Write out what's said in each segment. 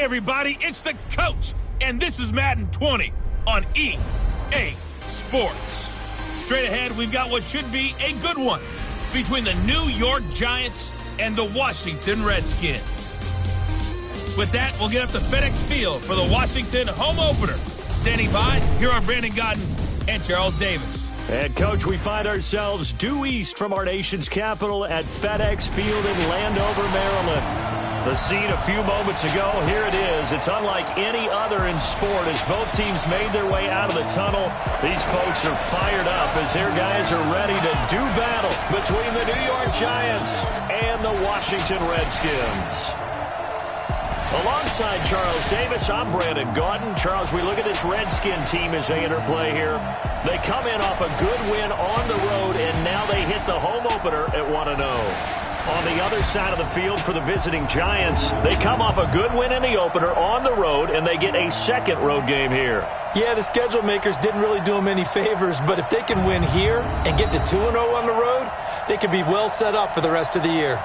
everybody, it's the coach, and this is Madden 20 on EA Sports. Straight ahead, we've got what should be a good one between the New York Giants and the Washington Redskins. With that, we'll get up to FedEx Field for the Washington home opener. Standing by, here are Brandon Godden and Charles Davis. And, Coach, we find ourselves due east from our nation's capital at FedEx Field in Landover, Maryland. The scene a few moments ago, here it is. It's unlike any other in sport as both teams made their way out of the tunnel. These folks are fired up as their guys are ready to do battle between the New York Giants and the Washington Redskins. Alongside Charles Davis, I'm Brandon Gaudin. Charles, we look at this Redskin team as they enter play here. They come in off a good win on the road, and now they hit the home opener at 1-0. On the other side of the field for the visiting Giants, they come off a good win in the opener on the road, and they get a second road game here. Yeah, the schedule makers didn't really do them any favors, but if they can win here and get to 2-0 on the road, they can be well set up for the rest of the year.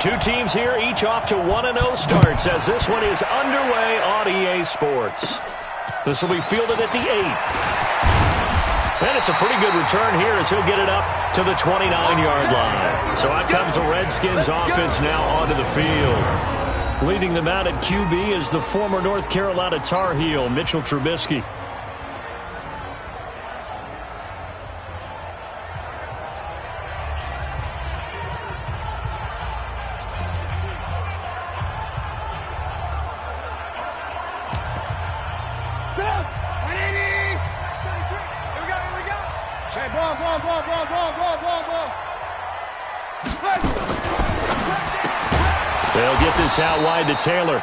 Two teams here, each off to 1-0 starts as this one is underway on EA Sports. This will be fielded at the 8. And it's a pretty good return here as he'll get it up to the 29-yard line. So out comes the Redskins offense now onto the field. Leading them out at QB is the former North Carolina Tar Heel, Mitchell Trubisky. They'll get this out wide to Taylor.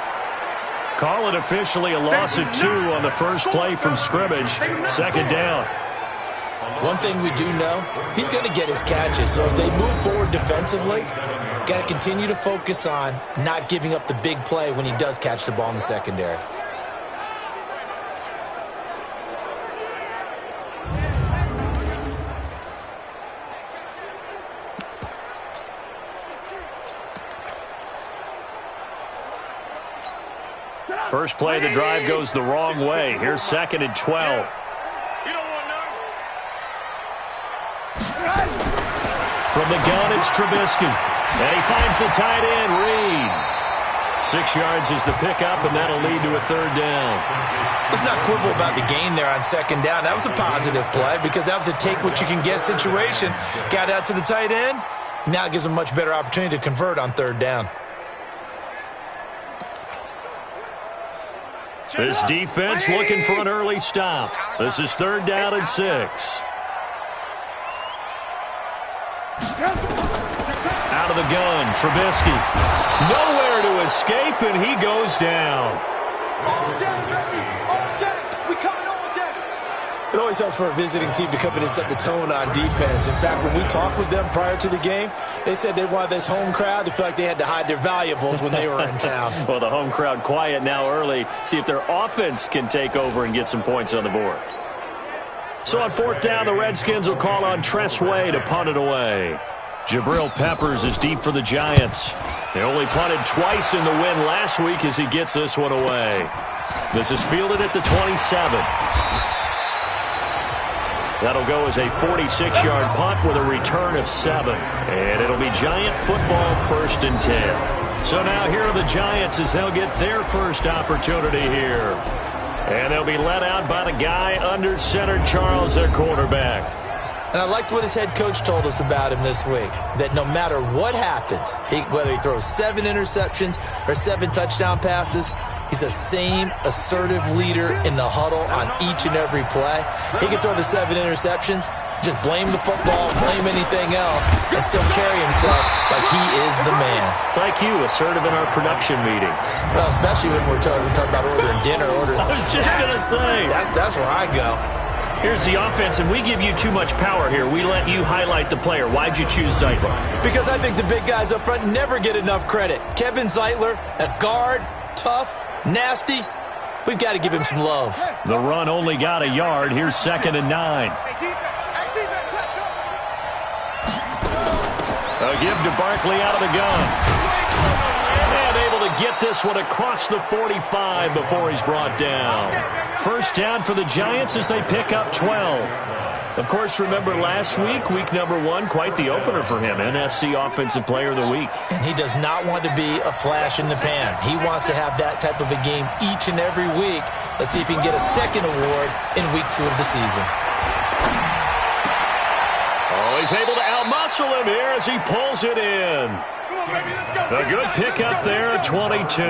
Call it officially a loss of 2 on the first play from scrimmage. Second down. One thing we do know, he's going to get his catches. So if they move forward defensively, got to continue to focus on not giving up the big play when he does catch the ball in the secondary. First play of the drive goes the wrong way. Here's 2nd and 12. From the gun, it's Trubisky. And he finds the tight end, Reed. 6 yards is the pickup, and that'll lead to a third down. Let's not quibble about the gain there on second down. That was a positive play because that was a take-what-you-can-get situation. Got out to the tight end. Now it gives him a much better opportunity to convert on third down. This defense looking for an early stop. This is 3rd down and 6. Out of the gun, Trubisky. Nowhere to escape, and he goes down. It always helps for a visiting team to come in and set the tone on defense. In fact, when we talked with them prior to the game, they said they wanted this home crowd to feel like they had to hide their valuables when they were in town. Well, the home crowd quiet now early. See if their offense can take over and get some points on the board. So on 4th down, the Redskins will call on Tress Way to punt it away. Jabril Peppers is deep for the Giants. They only punted twice in the win last week as he gets this one away. This is fielded at the 27. That'll go as a 46-yard punt with a return of 7. And it'll be Giant football 1st and 10. So now here are the Giants as they'll get their first opportunity here. And they'll be led out by the guy under center, Charles, their quarterback. And I liked what his head coach told us about him this week, that no matter what happens, whether he throws 7 interceptions or 7 touchdown passes, he's the same assertive leader in the huddle on each and every play. He can throw the 7 interceptions, just blame the football, blame anything else, and still carry himself like he is the man. It's like you, assertive in our production meetings. Well, especially when we talk about ordering dinner, ordering I was just going to say. That's where I go. Here's the offense, and we give you too much power here. We let you highlight the player. Why'd you choose Zeitler? Because I think the big guys up front never get enough credit. Kevin Zeitler, a guard, tough, nasty. We've got to give him some love. The run only got a yard. Here's 2nd and 9. A give to Barkley out of the gun. And able to get this one across the 45 before he's brought down. First down for the Giants as they pick up 12. Of course, remember last week, week number 1, quite the opener for him, NFC Offensive Player of the Week. And he does not want to be a flash in the pan. He wants to have that type of a game each and every week. Let's see if he can get a second award in week 2 of the season. Oh, he's able to outmuscle him here as he pulls it in. A good pickup there at 22.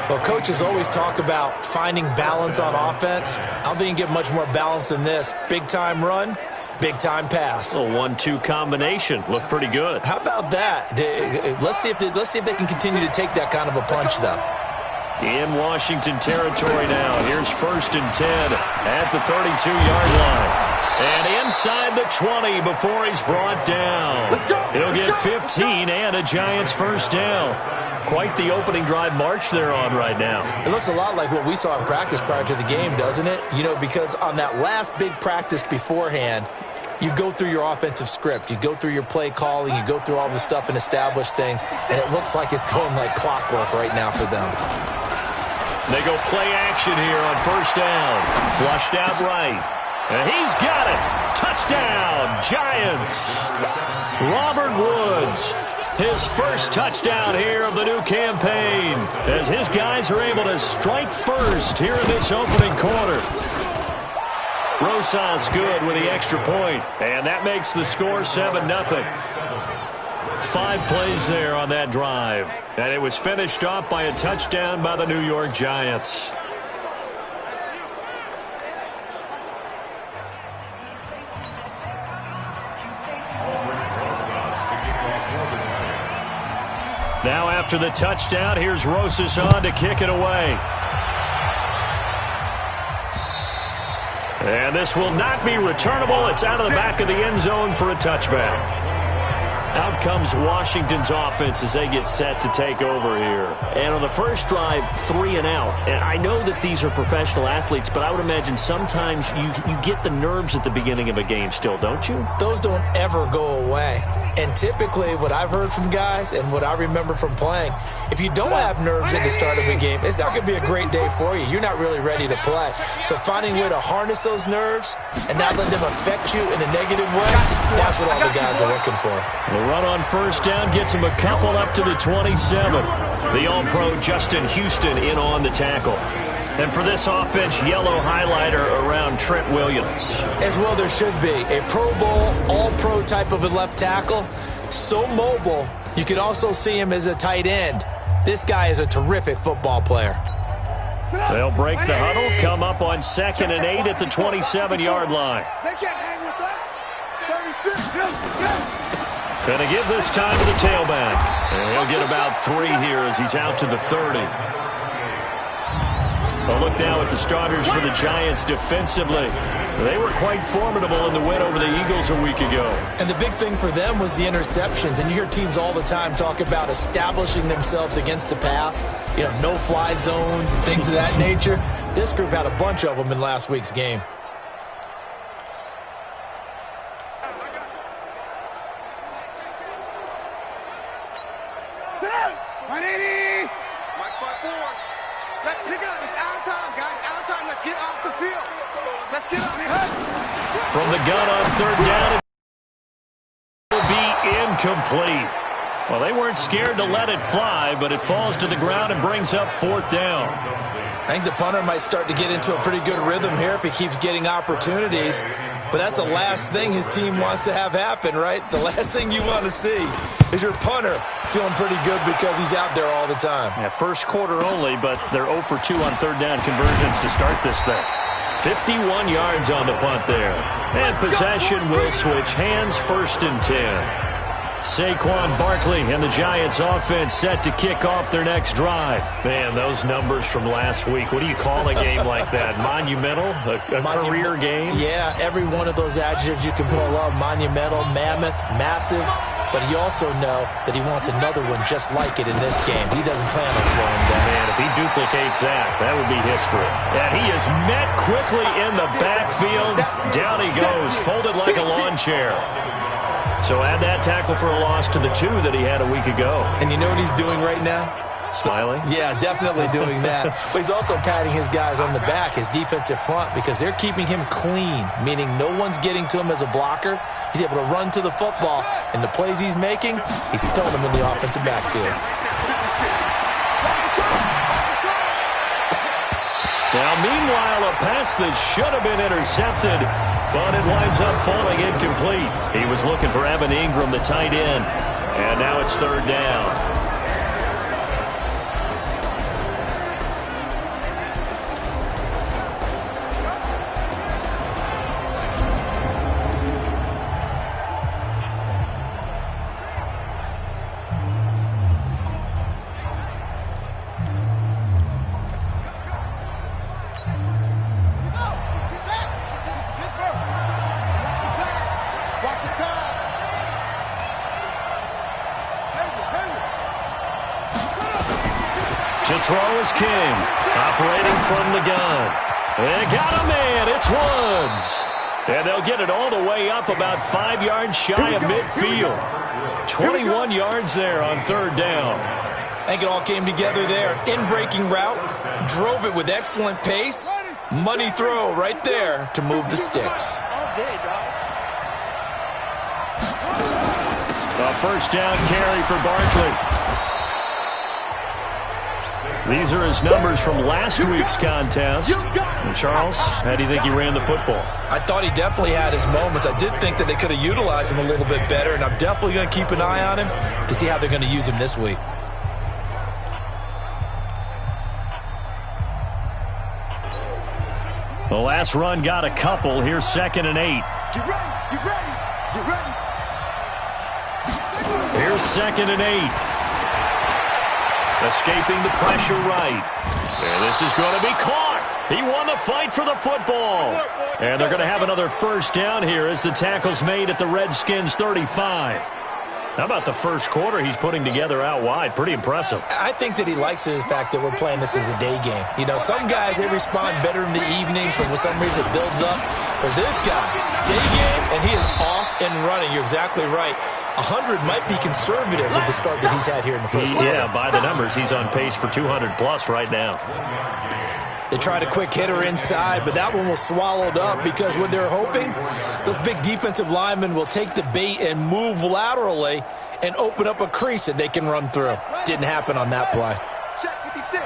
Well, coaches always talk about finding balance on offense. I don't think you can get much more balance than this. Big-time run, big-time pass. A 1-2 combination. Looked pretty good. How about that? Let's see if they can continue to take that kind of a punch, though. In Washington territory now. Here's 1st and 10 at the 32-yard line. And inside the 20 before he's brought down. He'll get 15 and a Giants first down. Quite the opening drive march they're on right now. It looks a lot like what we saw in practice prior to the game, doesn't it? You know, because on that last big practice beforehand, you go through your offensive script. You go through your play calling. You go through all the stuff and establish things. And it looks like it's going like clockwork right now for them. They go play action here on first down. Flushed out right. And he's got it. Touchdown, Giants. Robert Woods, his first touchdown here of the new campaign, as his guys are able to strike first here in this opening quarter. Rosas good with the extra point, and that makes the score 7-0. 5 plays there on that drive, and it was finished off by a touchdown by the New York Giants. Now after the touchdown, here's Rosas on to kick it away. And this will not be returnable. It's out of the back of the end zone for a touchback. Out comes Washington's offense as they get set to take over here. And on the first drive, 3 and out. And I know that these are professional athletes, but I would imagine sometimes you get the nerves at the beginning of a game still, don't you? Those don't ever go away. And typically what I've heard from guys and what I remember from playing, if you don't have nerves at the start of a game, it's not going to be a great day for you. You're not really ready to play. So finding a way to harness those nerves and not let them affect you in a negative way, that's what all the guys are looking for. The run on first down gets him a couple up to the 27. The All-Pro Justin Houston in on the tackle. And for this offense, yellow highlighter around Trent Williams. As well there should be. A Pro Bowl, All-Pro type of a left tackle. So mobile, you could also see him as a tight end. This guy is a terrific football player. They'll break the huddle, come up on 2nd and 8 at the 27-yard line. They can't hang with us. 36. Going to give this time to the tailback. And he'll get about 3 here as he's out to the 30. A look now at the starters for the Giants defensively. They were quite formidable in the win over the Eagles a week ago. And the big thing for them was the interceptions. And you hear teams all the time talk about establishing themselves against the pass. You know, no-fly zones and things of that nature. This group had a bunch of them in last week's game. Let's pick it up. It's out of time, guys. Out of time. Let's get off the field. Let's get up. From the gun on third down, it will be incomplete. Well, they weren't scared to let it fly, but it falls to the ground and brings up fourth down. I think the punter might start to get into a pretty good rhythm here if he keeps getting opportunities. But that's the last thing his team wants to have happen, right? The last thing you want to see is your punter feeling pretty good because he's out there all the time. Yeah, first quarter only, but they're 0 for 2 on third down conversions to start this thing. 51 yards on the punt there. And possession will switch hands, 1st and 10. Saquon Barkley and the Giants offense set to kick off their next drive. Man, those numbers from last week. What do you call a game like that? Monumental? A career game? Yeah, every one of those adjectives you can pull up. Monumental, mammoth, massive. But you also know that he wants another one just like it in this game. He doesn't plan on slowing down. Man, if he duplicates that would be history. And he is met quickly in the backfield. Down he goes, folded like a lawn chair. So add that tackle for a loss to the 2 that he had a week ago. And you know what he's doing right now? Smiling? Yeah, definitely doing that. But he's also patting his guys on the back, his defensive front, because they're keeping him clean, meaning no one's getting to him as a blocker. He's able to run to the football, and the plays he's making, he's throwing them in the offensive backfield. Now, meanwhile, a pass that should have been intercepted, but it winds up falling incomplete. He was looking for Evan Ingram, the tight end, and now it's third down. To throw is King, operating from the gun. They got a man, it's Woods. And they'll get it all the way up about 5 yards shy of midfield. 21 yards there on third down. I think it all came together there. In-breaking route, drove it with excellent pace. Money throw right there to move the sticks. A first down carry for Barkley. These are his numbers from last week's contest. And Charles, how do you think he ran the football? I thought he definitely had his moments. I did think that they could have utilized him a little bit better, and I'm definitely going to keep an eye on him to see how they're going to use him this week. The last run got a couple. Here's 2nd and 8. Get ready, get ready, get ready. Here's 2nd and 8. Escaping the pressure right. And this is going to be caught. He won the fight for the football. And they're going to have another first down here as the tackle's made at the Redskins 35. How about the first quarter he's putting together out wide? Pretty impressive. I think that he likes the fact that we're playing this as a day game. You know, some guys, they respond better in the evenings. For some reason, it builds up. For this guy, day game, and he is off and running. You're exactly right. 100 might be conservative with the start that he's had here in the first quarter. Yeah, by the numbers, he's on pace for 200-plus right now. They tried a quick hitter inside, but that one was swallowed up because what they're hoping, those big defensive linemen will take the bait and move laterally and open up a crease that they can run through. Didn't happen on that play. Check 56.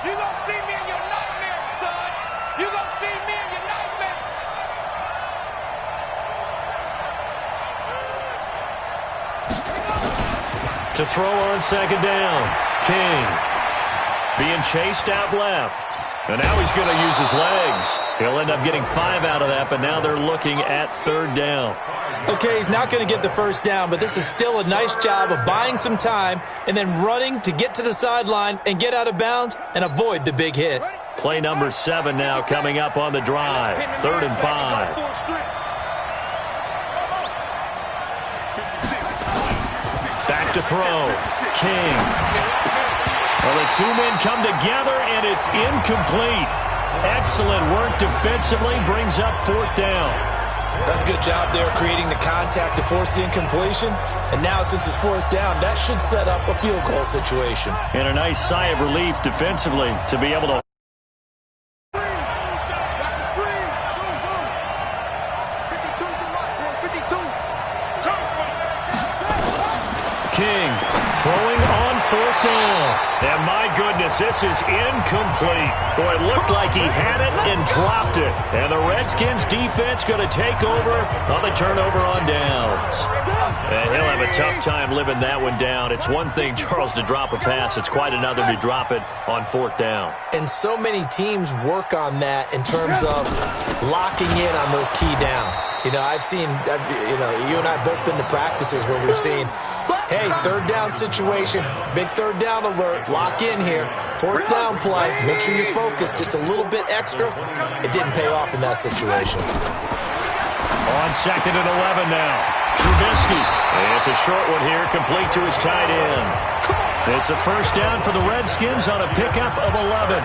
You gonna see me in your nightmare, son. You gonna see me in your nightmare. To throw on 2nd down, King being chased out left. And now he's going to use his legs. He'll end up getting 5 out of that, but now they're looking at third down. Okay, he's not going to get the first down, but this is still a nice job of buying some time and then running to get to the sideline and get out of bounds and avoid the big hit. Play number 7 now coming up on the drive. 3rd and 5. Back to throw. King. Well, the 2 men come together, and it's incomplete. Excellent work defensively, brings up 4th down. That's a good job there creating the contact to force the incompletion. And now since it's fourth down, that should set up a field goal situation. And a nice sigh of relief defensively to be able to. King throwing on fourth down. And my goodness, this is incomplete. Boy, it looked like he had it and dropped it. And the Redskins defense going to take over on the turnover on downs. And he'll have a tough time living that one down. It's one thing, Charles, to drop a pass. It's quite another to drop it on fourth down. And so many teams work on that in terms of locking in on those key downs. You know, you and I have both been to practices where we've seen, hey, third down situation, big third down alert, lock in here, fourth down play, make sure you focus just a little bit extra. It didn't pay off in that situation. On second and 11 now. Trubisky. It's a short one here, complete to his tight end. It's a first down for the Redskins on a pickup of 11.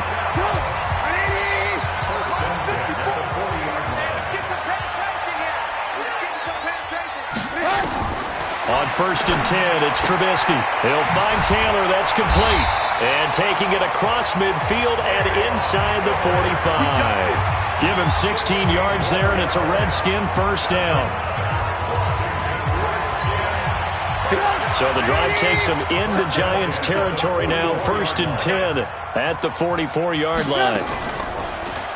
On first and 10, it's Trubisky. He'll find Taylor. That's complete. And taking it across midfield and inside the 45. Give him 16 yards there, and it's a Redskin first down. So the drive takes him into Giants territory now, first and 10 at the 44-yard line.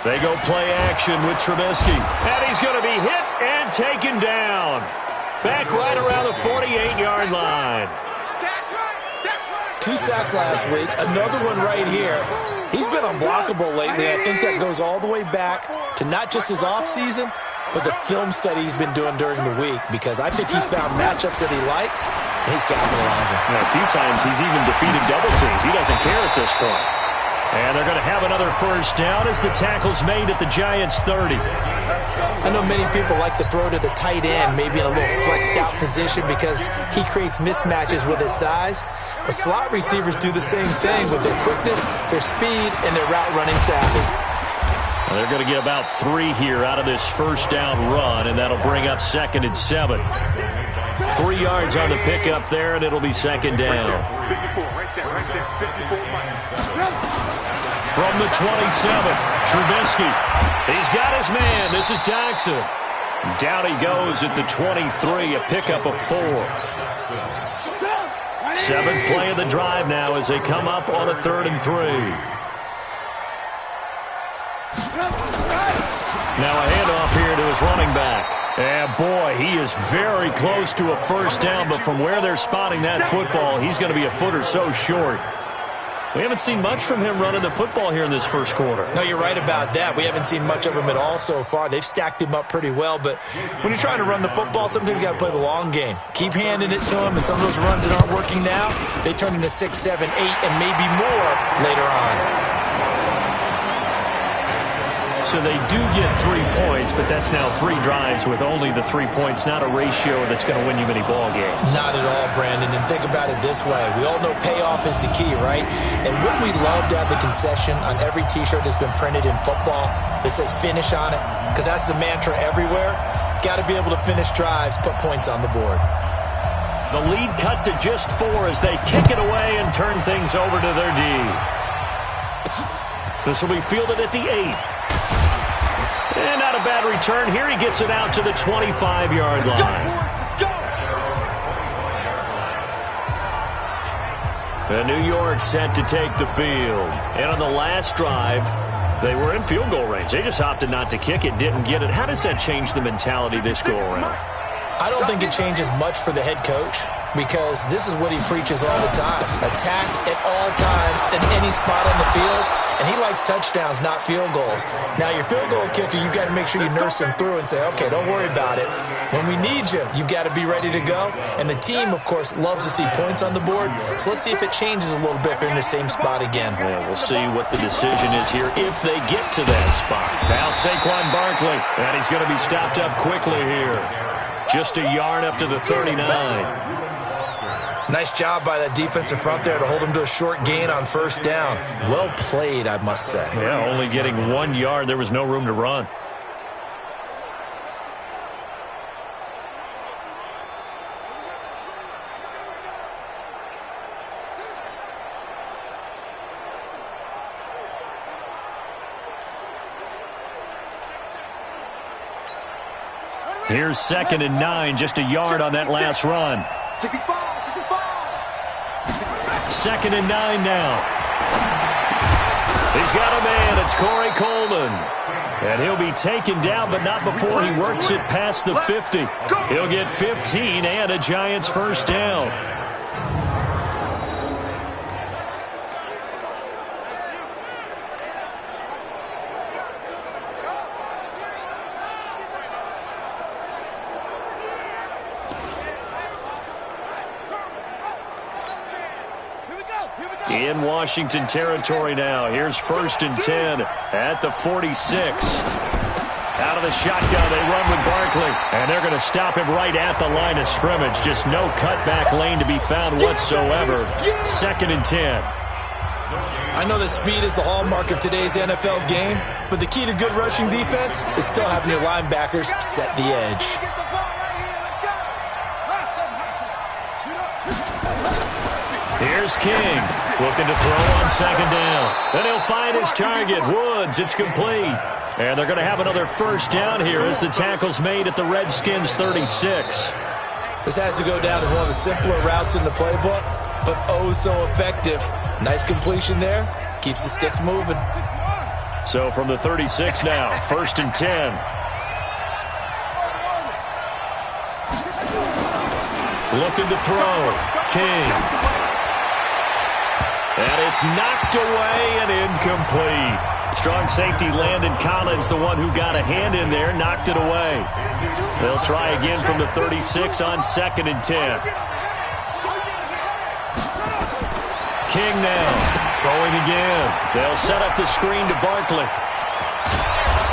They go play action with Trubisky. And he's going to be hit and taken down. Back right around the 48-yard line. 2 sacks last week, another one right here. He's been unblockable lately. I think that goes all the way back to not just his offseason, but the film study he's been doing during the week, because I think he's found matchups that he likes, and he's capitalizing. Yeah, a few times he's even defeated double teams. He doesn't care at this point. And they're going to have another first down as the tackle's made at the Giants' 30. I know many people like to throw to the tight end, maybe in a little flexed out position because he creates mismatches with his size. But slot receivers do the same thing with their quickness, their speed, and their route running savvy. Well, they're going to get about 3 here out of this first down run, and that'll bring up second and 7. 3 yards on the pickup there, and it'll be second down. From the 27, Trubisky. He's got his man. This is Jackson. Down he goes at the 23, a pickup of 4. 7th play of the drive now as they come up on a 3rd and 3. Now a handoff here to his running back. And boy, he is very close to a first down, but from where they're spotting that football, he's going to be a foot or so short. We haven't seen much from him running the football here in this first quarter. No, you're right about that. We haven't seen much of him at all so far. They've stacked him up pretty well, but when you're trying to run the football, sometimes you got to play the long game. Keep handing it to him, and some of those runs that aren't working now, they turn into 6, 7, 8, and maybe more later on. So they do get 3 points, but that's now 3 drives with only the 3 points, not a ratio that's going to win you many ball games. Not at all, Brandon. And think about it this way. We all know payoff is the key, right? And wouldn't we love to have the concession on every T-shirt that's been printed in football that says finish on it? Because that's the mantra everywhere. Got to be able to finish drives, put points on the board. The lead cut to just 4 as they kick it away and turn things over to their D. This will be fielded at the 8. And not a bad return. Here he gets it out to the 25-yard line. And New York set to take the field. And on the last drive, they were in field goal range. They just opted not to kick it, didn't get it. How does that change the mentality this go around? I don't think it changes much for the head coach, because this is what he preaches all the time. Attack at all times in any spot on the field. And he likes touchdowns, not field goals. Now, your field goal kicker, you've got to make sure you nurse him through and say, okay, don't worry about it. When we need you, you've got to be ready to go. And the team, of course, loves to see points on the board. So let's see if it changes a little bit if they're in the same spot again. Yeah, we'll see what the decision is here if they get to that spot. Now Saquon Barkley, and he's going to be stopped up quickly here. Just a yard up to the 39. Nice job by that defensive front there to hold him to a short gain on first down. Well played, I must say. Yeah, only getting 1 yard. There was no room to run. Here's 2nd and 9, just a yard on that last run. 2nd and 9 now. He's got a man. It's Corey Coleman. And he'll be taken down, but not before he works it past the 50. He'll get 15 and a Giants first down. In Washington territory now. Here's 1st and 10 at the 46. Out of the shotgun, they run with Barkley. And they're going to stop him right at the line of scrimmage. Just no cutback lane to be found whatsoever. 2nd and 10. I know that speed is the hallmark of today's NFL game, but the key to good rushing defense is still having your linebackers set the edge. Here's King, looking to throw on 2nd down. Then he'll find his target, Woods. It's complete. And they're going to have another first down here as the tackle's made at the Redskins 36. This has to go down as one of the simpler routes in the playbook, but oh so effective. Nice completion there. Keeps the sticks moving. So from the 36 now, 1st and 10. Looking to throw. King. And it's knocked away and incomplete. Strong safety Landon Collins, the one who got a hand in there, knocked it away. They'll try again from the 36 on 2nd and 10. King now, throwing again. They'll set up the screen to Barkley.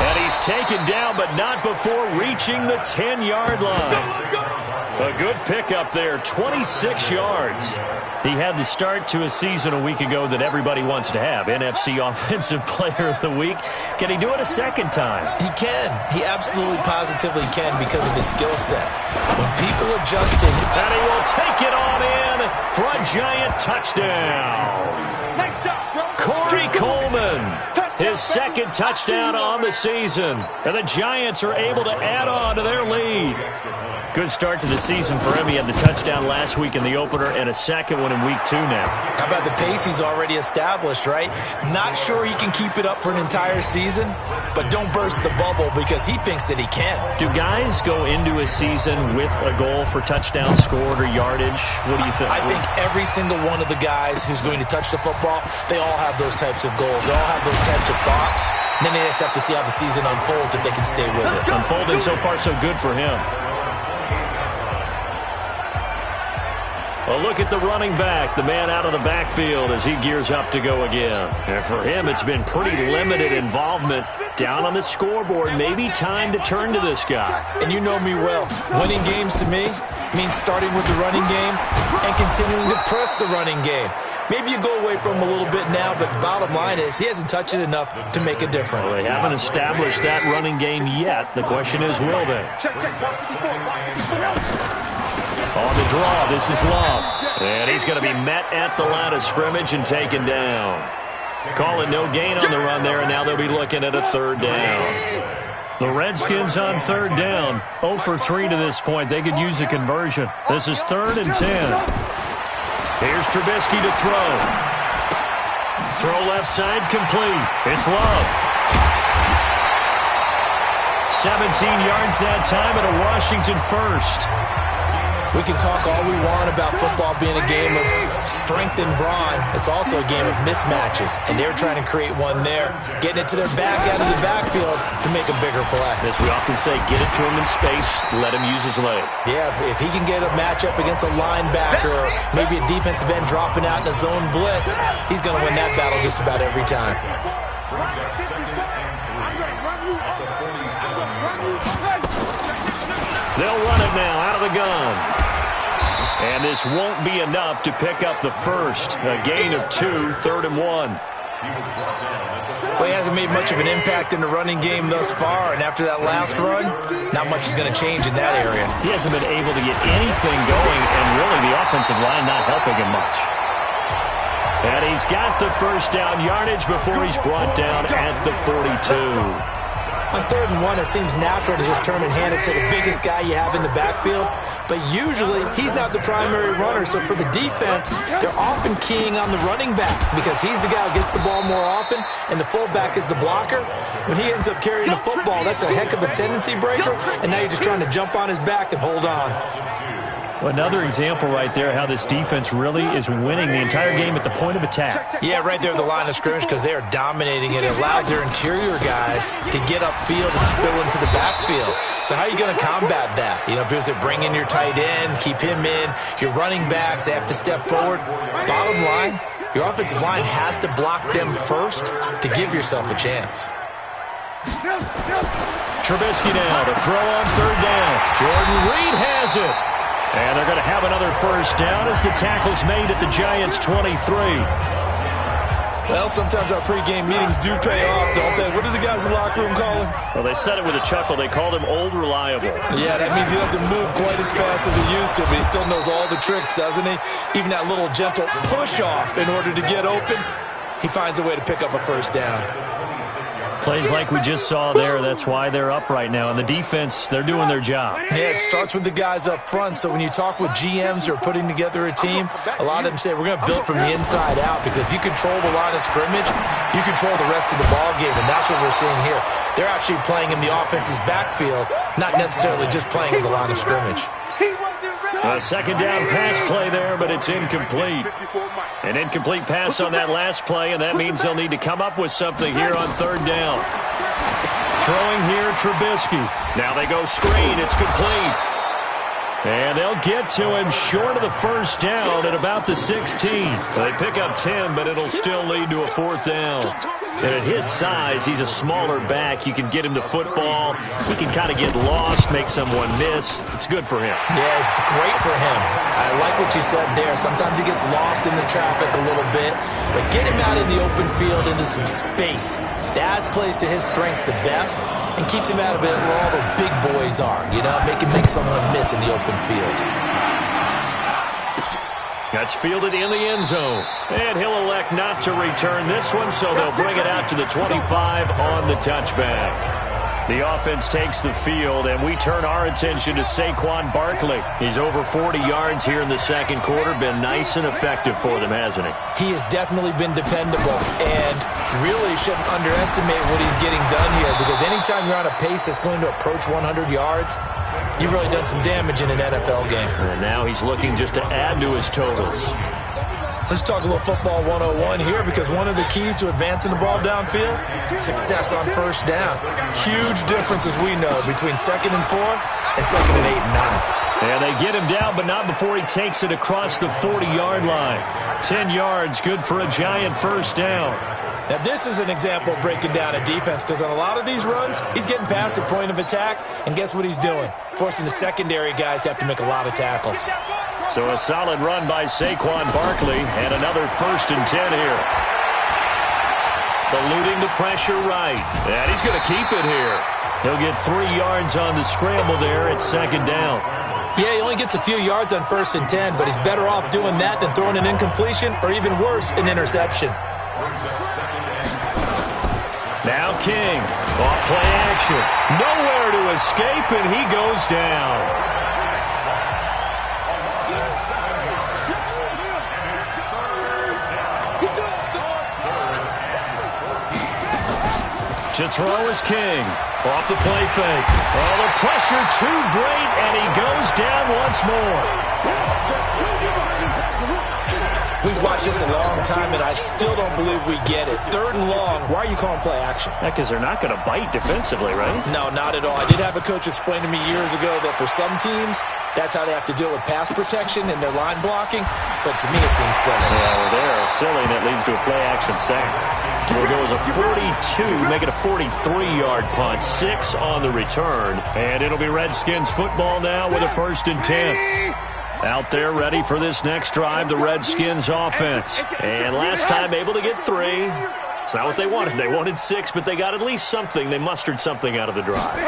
And he's taken down, but not before reaching the 10-yard line. A good pickup there, 26 yards. He had the start to a season a week ago that everybody wants to have, NFC Offensive Player of the Week. Can he do it a second time? He can. He absolutely positively can because of his skill set. When people adjusting. And he will take it on in for a Giant touchdown. Corey Coleman, his 2nd touchdown on the season. And the Giants are able to add on to their lead. Good start to the season for him. He had the touchdown last week in the opener and a second one in week 2 now. How about the pace he's already established, right? Not sure he can keep it up for an entire season, but don't burst the bubble because he thinks that he can. Do guys go into a season with a goal for touchdown scored or yardage? What do you think? I think every single one of the guys who's going to touch the football, they all have those types of goals. They all have those types of thoughts. And then they just have to see how the season unfolds if they can stay with it. Unfolding so far so good for him. A look at the running back, the man out of the backfield as he gears up to go again. And for him, it's been pretty limited involvement down on the scoreboard. Maybe time to turn to this guy. And you know me well. Winning games to me means starting with the running game and continuing to press the running game. Maybe you go away from him a little bit now, but the bottom line is he hasn't touched it enough to make a difference. Well, they haven't established that running game yet. The question is, will they? On the draw, this is Love. And he's going to be met at the line of scrimmage and taken down. Calling no gain on the run there, and now they'll be looking at a 3rd down. The Redskins on 3rd down. 0 for 3 to this point. They could use a conversion. This is 3rd and 10. Here's Trubisky to throw. Throw left side complete. It's Love. 17 yards that time and a Washington first. We can talk all we want about football being a game of strength and brawn. It's also a game of mismatches, and they're trying to create one there, getting it to their back out of the backfield to make a bigger play. As we often say, get it to him in space, let him use his leg. Yeah, if he can get a matchup against a linebacker or maybe a defensive end dropping out in a zone blitz, he's going to win that battle just about every time. They'll run it now out of the gun. And this won't be enough to pick up the first. A gain of 2, 3rd and 1. Well, he hasn't made much of an impact in the running game thus far, and after that last run, not much is going to change in that area. He hasn't been able to get anything going, and really the offensive line not helping him much. And he's got the first down yardage before he's brought down at the 42. On 3rd and 1, it seems natural to just turn and hand it to the biggest guy you have in the backfield. But usually, he's not the primary runner. So for the defense, they're often keying on the running back because he's the guy who gets the ball more often, and the fullback is the blocker. When he ends up carrying the football, that's a heck of a tendency breaker, and now you're just trying to jump on his back and hold on. Well, another example right there how this defense really is winning the entire game at the point of attack. Yeah, right there at the line of scrimmage because they are dominating it. It allows their interior guys to get upfield and spill into the backfield. So how are you going to combat that? You know, because they bring in your tight end, keep him in. Your running backs, they have to step forward. Bottom line, your offensive line has to block them first to give yourself a chance. Trubisky now to throw on 3rd down. Jordan Reed has it. And they're going to have another first down as the tackle's made at the Giants' 23. Well, sometimes our pregame meetings do pay off, don't they? What do the guys in the locker room call him? Well, they said it with a chuckle. They called him Old Reliable. Yeah, that means he doesn't move quite as fast as he used to, but he still knows all the tricks, doesn't he? Even that little gentle push-off in order to get open, he finds a way to pick up a first down. Plays like we just saw there. That's why they're up right now. And the defense, they're doing their job. Yeah, it starts with the guys up front. So when you talk with GMs who are putting together a team, a lot of them say we're going to build from the inside out because if you control the line of scrimmage, you control the rest of the ball game, and that's what we're seeing here. They're actually playing in the offense's backfield, not necessarily just playing in the line of scrimmage. A 2nd down pass play there, but it's incomplete. An incomplete pass on that last play, and that means they'll need to come up with something here on 3rd down. Throwing here, Trubisky. Now they go screen. It's complete. And they'll get to him short of the first down at about the 16. They pick up 10, but it'll still lead to a 4th down. And at his size, he's a smaller back. You can get him to football. He can kind of get lost, make someone miss. It's good for him. Yeah, it's great for him. I like what you said there. Sometimes he gets lost in the traffic a little bit, but get him out in the open field into some space. That plays to his strengths the best and keeps him out of it where all the big boys are. You know, make someone miss in the open field. That's fielded in the end zone. And he'll elect not to return this one, so they'll bring it out to the 25 on the touchback. The offense takes the field, and we turn our attention to Saquon Barkley. He's over 40 yards here in the 2nd quarter. Been nice and effective for them, hasn't he? He has definitely been dependable, and really shouldn't underestimate what he's getting done here, because anytime you're on a pace that's going to approach 100 yards, you've really done some damage in an NFL game. And now he's looking just to add to his totals. Let's talk a little football 101 here, because one of the keys to advancing the ball downfield, success on first down. Huge difference, as we know, between 2nd and 4 and 2nd and 8 and 9. And they get him down, but not before he takes it across the 40-yard line. 10 yards, good for a Giant first down. Now, this is an example of breaking down a defense, because on a lot of these runs, he's getting past the point of attack, and guess what he's doing? Forcing the secondary guys to have to make a lot of tackles. So a solid run by Saquon Barkley, and another 1st and 10 here. Eluding the pressure right, and he's going to keep it here. He'll get 3 yards on the scramble there at 2nd down. Yeah, he only gets a few yards on 1st and 10, but he's better off doing that than throwing an incompletion, or even worse, an interception. Now King, off play action. Nowhere to escape, and he goes down. To throw is King. Off the play fake. Oh, the pressure too great, and he goes down once more. We've watched this a long time, and I still don't believe we get it. 3rd and long. Why are you calling play action? Because they're not going to bite defensively, right? No, not at all. I did have a coach explain to me years ago that for some teams, that's how they have to deal with pass protection and their line blocking. But to me, it seems silly. Yeah, well, they're silly, and it leads to a play action sack. We'll go as a 42, make it a 43-yard punt, 6 on the return. And it'll be Redskins football now with a 1st and 10. Out there ready for this next drive, the Redskins offense. And last time able to get 3. It's not what they wanted. They wanted 6, but they got at least something. They mustered something out of the drive.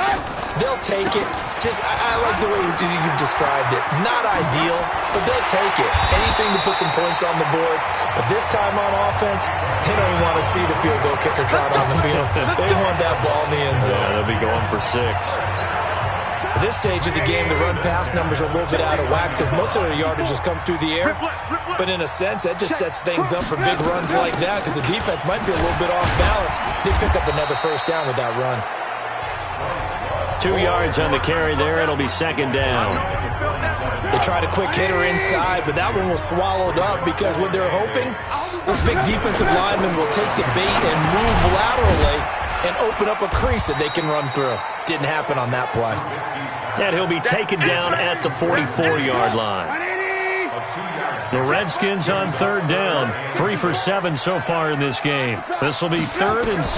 They'll take it. I like the way you've described it. Not ideal, but they'll take it. Anything to put some points on the board. But this time on offense, they don't even want to see the field goal kicker trot on the field. They want that ball in the end zone. Yeah, they'll be going for 6. At this stage of the game, the run-pass numbers are a little bit out of whack because most of their yardage has come through the air. But in a sense, that just sets things up for big runs like that because the defense might be a little bit off balance. They pick up another first down with that run. 2 yards on the carry there. It'll be second down. They tried a quick hitter inside, but that one was swallowed up because what they're hoping, those big defensive linemen will take the bait and move laterally and open up a crease that they can run through. Didn't happen on that play. And he'll be taken down at the 44-yard line. The Redskins on third down. 3 for 7 so far in this game. This will be 3rd and 6.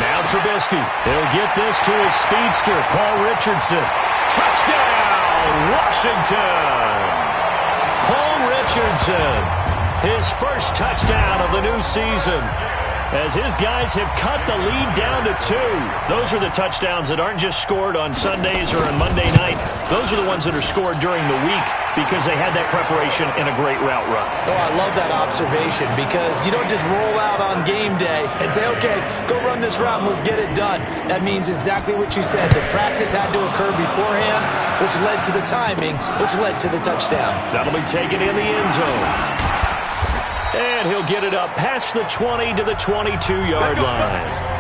Now Trubisky. He'll get this to his speedster, Paul Richardson. Touchdown, Washington! Paul Richardson, his first touchdown of the new season, as his guys have cut the lead down to 2. Those are the touchdowns that aren't just scored on Sundays or on Monday night. Those are the ones that are scored during the week because they had that preparation and a great route run. Oh, I love that observation because you don't just roll out on game day and say, okay, go run this route and let's get it done. That means exactly what you said. The practice had to occur beforehand, which led to the timing, which led to the touchdown. That'll be taken in the end zone. And he'll get it up past the 20 to the 22-yard line.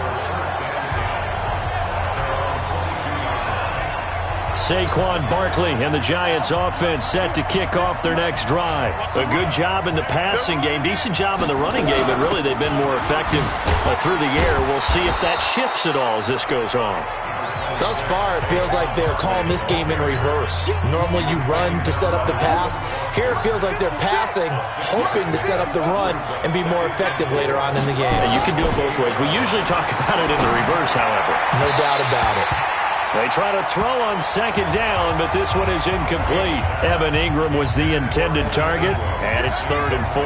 Saquon Barkley and the Giants offense set to kick off their next drive. A good job in the passing game, decent job in the running game, but really they've been more effective through the air. We'll see if that shifts at all as this goes on. Thus far, it feels like they're calling this game in reverse. Normally you run to set up the pass. Here it feels like they're passing, hoping to set up the run and be more effective later on in the game. Yeah, you can do it both ways. We usually talk about it in the reverse, however. No doubt about it. They try to throw on second down, but this one is incomplete. Evan Ingram was the intended target, and it's 3rd and 4.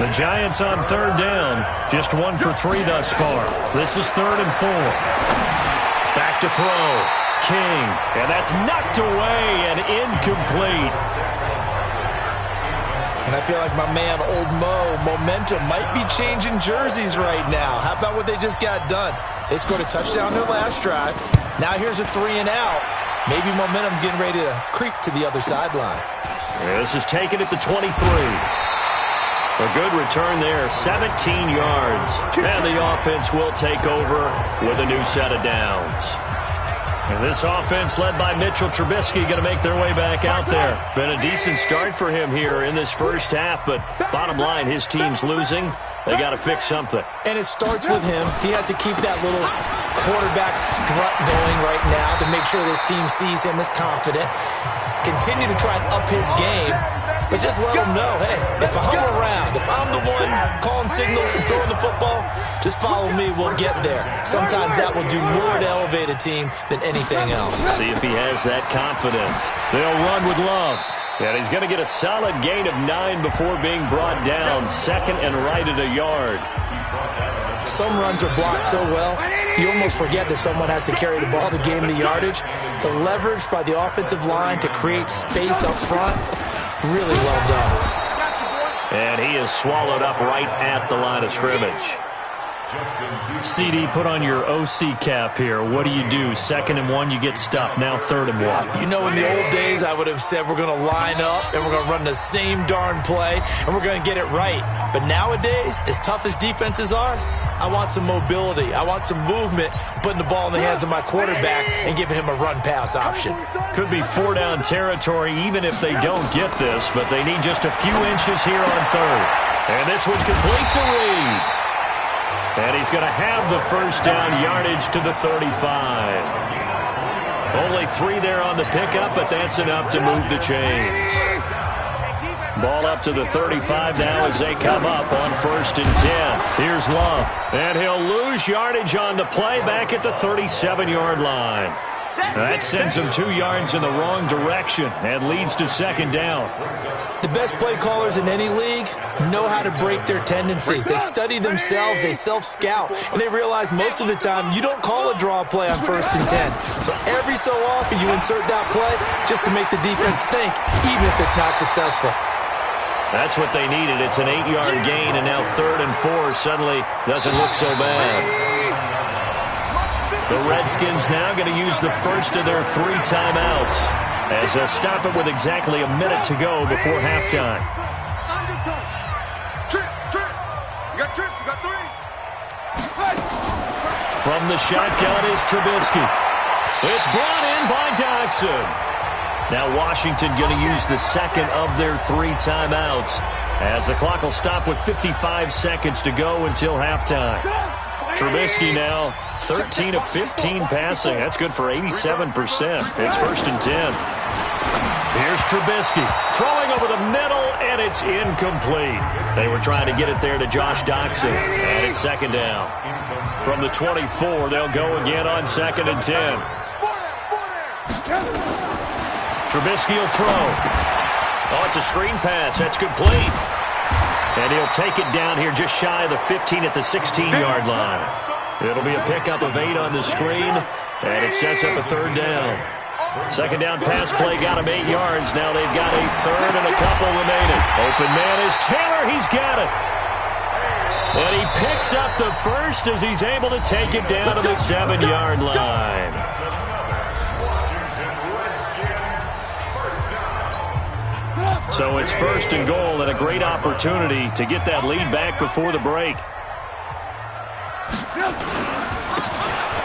The Giants on third down, just 1 for 3 thus far. This is 3rd and 4. Back to throw. King. And that's knocked away and incomplete. And I feel like my man, Old Mo, momentum might be changing jerseys right now. How about what they just got done? They scored a touchdown their last drive. Now here's a 3 and out. Maybe momentum's getting ready to creep to the other sideline. This is taken at the 23. A good return there, 17 yards. And the offense will take over with a new set of downs. And this offense led by Mitchell Trubisky going to make their way back out there. Been a decent start for him here in this first half, but bottom line, his team's losing. They got to fix something. And it starts with him. He has to keep that little quarterback strut going right now to make sure this team sees him as confident. Continue to try and up his game. But just let them know, hey, if I'm around, if I'm the one calling signals and throwing the football, just follow me, we'll get there. Sometimes that will do more to elevate a team than anything else. See if he has that confidence. They'll run with Love. And he's going to get a solid gain of 9 before being brought down. 2nd and right at a yard. Some runs are blocked so well, you almost forget that someone has to carry the ball to gain the yardage. The leverage by the offensive line to create space up front, really well done. And he is swallowed up right at the line of scrimmage. CD, put on your OC cap here. What do? 2nd and 1, you get stuffed. Now 3rd and 1. You know, in the old days, I would have said we're going to line up and we're going to run the same darn play and we're going to get it right. But nowadays, as tough as defenses are, I want some mobility. I want some movement, putting the ball in the hands of my quarterback and giving him a run-pass option. Could be 4-down territory even if they don't get this, but they need just a few inches here on 3rd. And this was complete to Reed. And he's going to have the first down yardage to the 35. Only 3 there on the pickup, but that's enough to move the chains. Ball up to the 35 now as they come up on 1st and 10. Here's Love. And he'll lose yardage on the play back at the 37-yard line. That sends him 2 yards in the wrong direction and leads to second down. The best play callers in any league know how to break their tendencies. They study themselves, they self-scout, and they realize most of the time you don't call a draw play on 1st and 10. So every so often you insert that play just to make the defense think, even if it's not successful. That's what they needed. It's an 8-yard gain, and now 3rd and 4 suddenly doesn't look so bad. The Redskins now going to use the first of their 3 timeouts as they'll stop it with exactly a minute to go before halftime. From the shotgun is Trubisky. It's brought in by Doxson. Now Washington going to use the second of their 3 timeouts as the clock will stop with 55 seconds to go until halftime. Trubisky now 13 of 15 passing. That's good for 87%. It's 1st and 10. Here's Trubisky throwing over the middle, and it's incomplete. They were trying to get it there to Josh Doxson, and it's 2nd down. From the 24, they'll go again on 2nd and 10. Trubisky will throw. Oh, it's a screen pass. That's complete. And he'll take it down here just shy of the 15 at the 16-yard line. It'll be a pickup of 8 on the screen, and it sets up a 3rd down. 2nd down pass play got him 8 yards. Now they've got a 3rd and a couple remaining. Open man is Taylor. He's got it. And he picks up the first as he's able to take it down to the 7-yard line. So it's 1st and goal and a great opportunity to get that lead back before the break.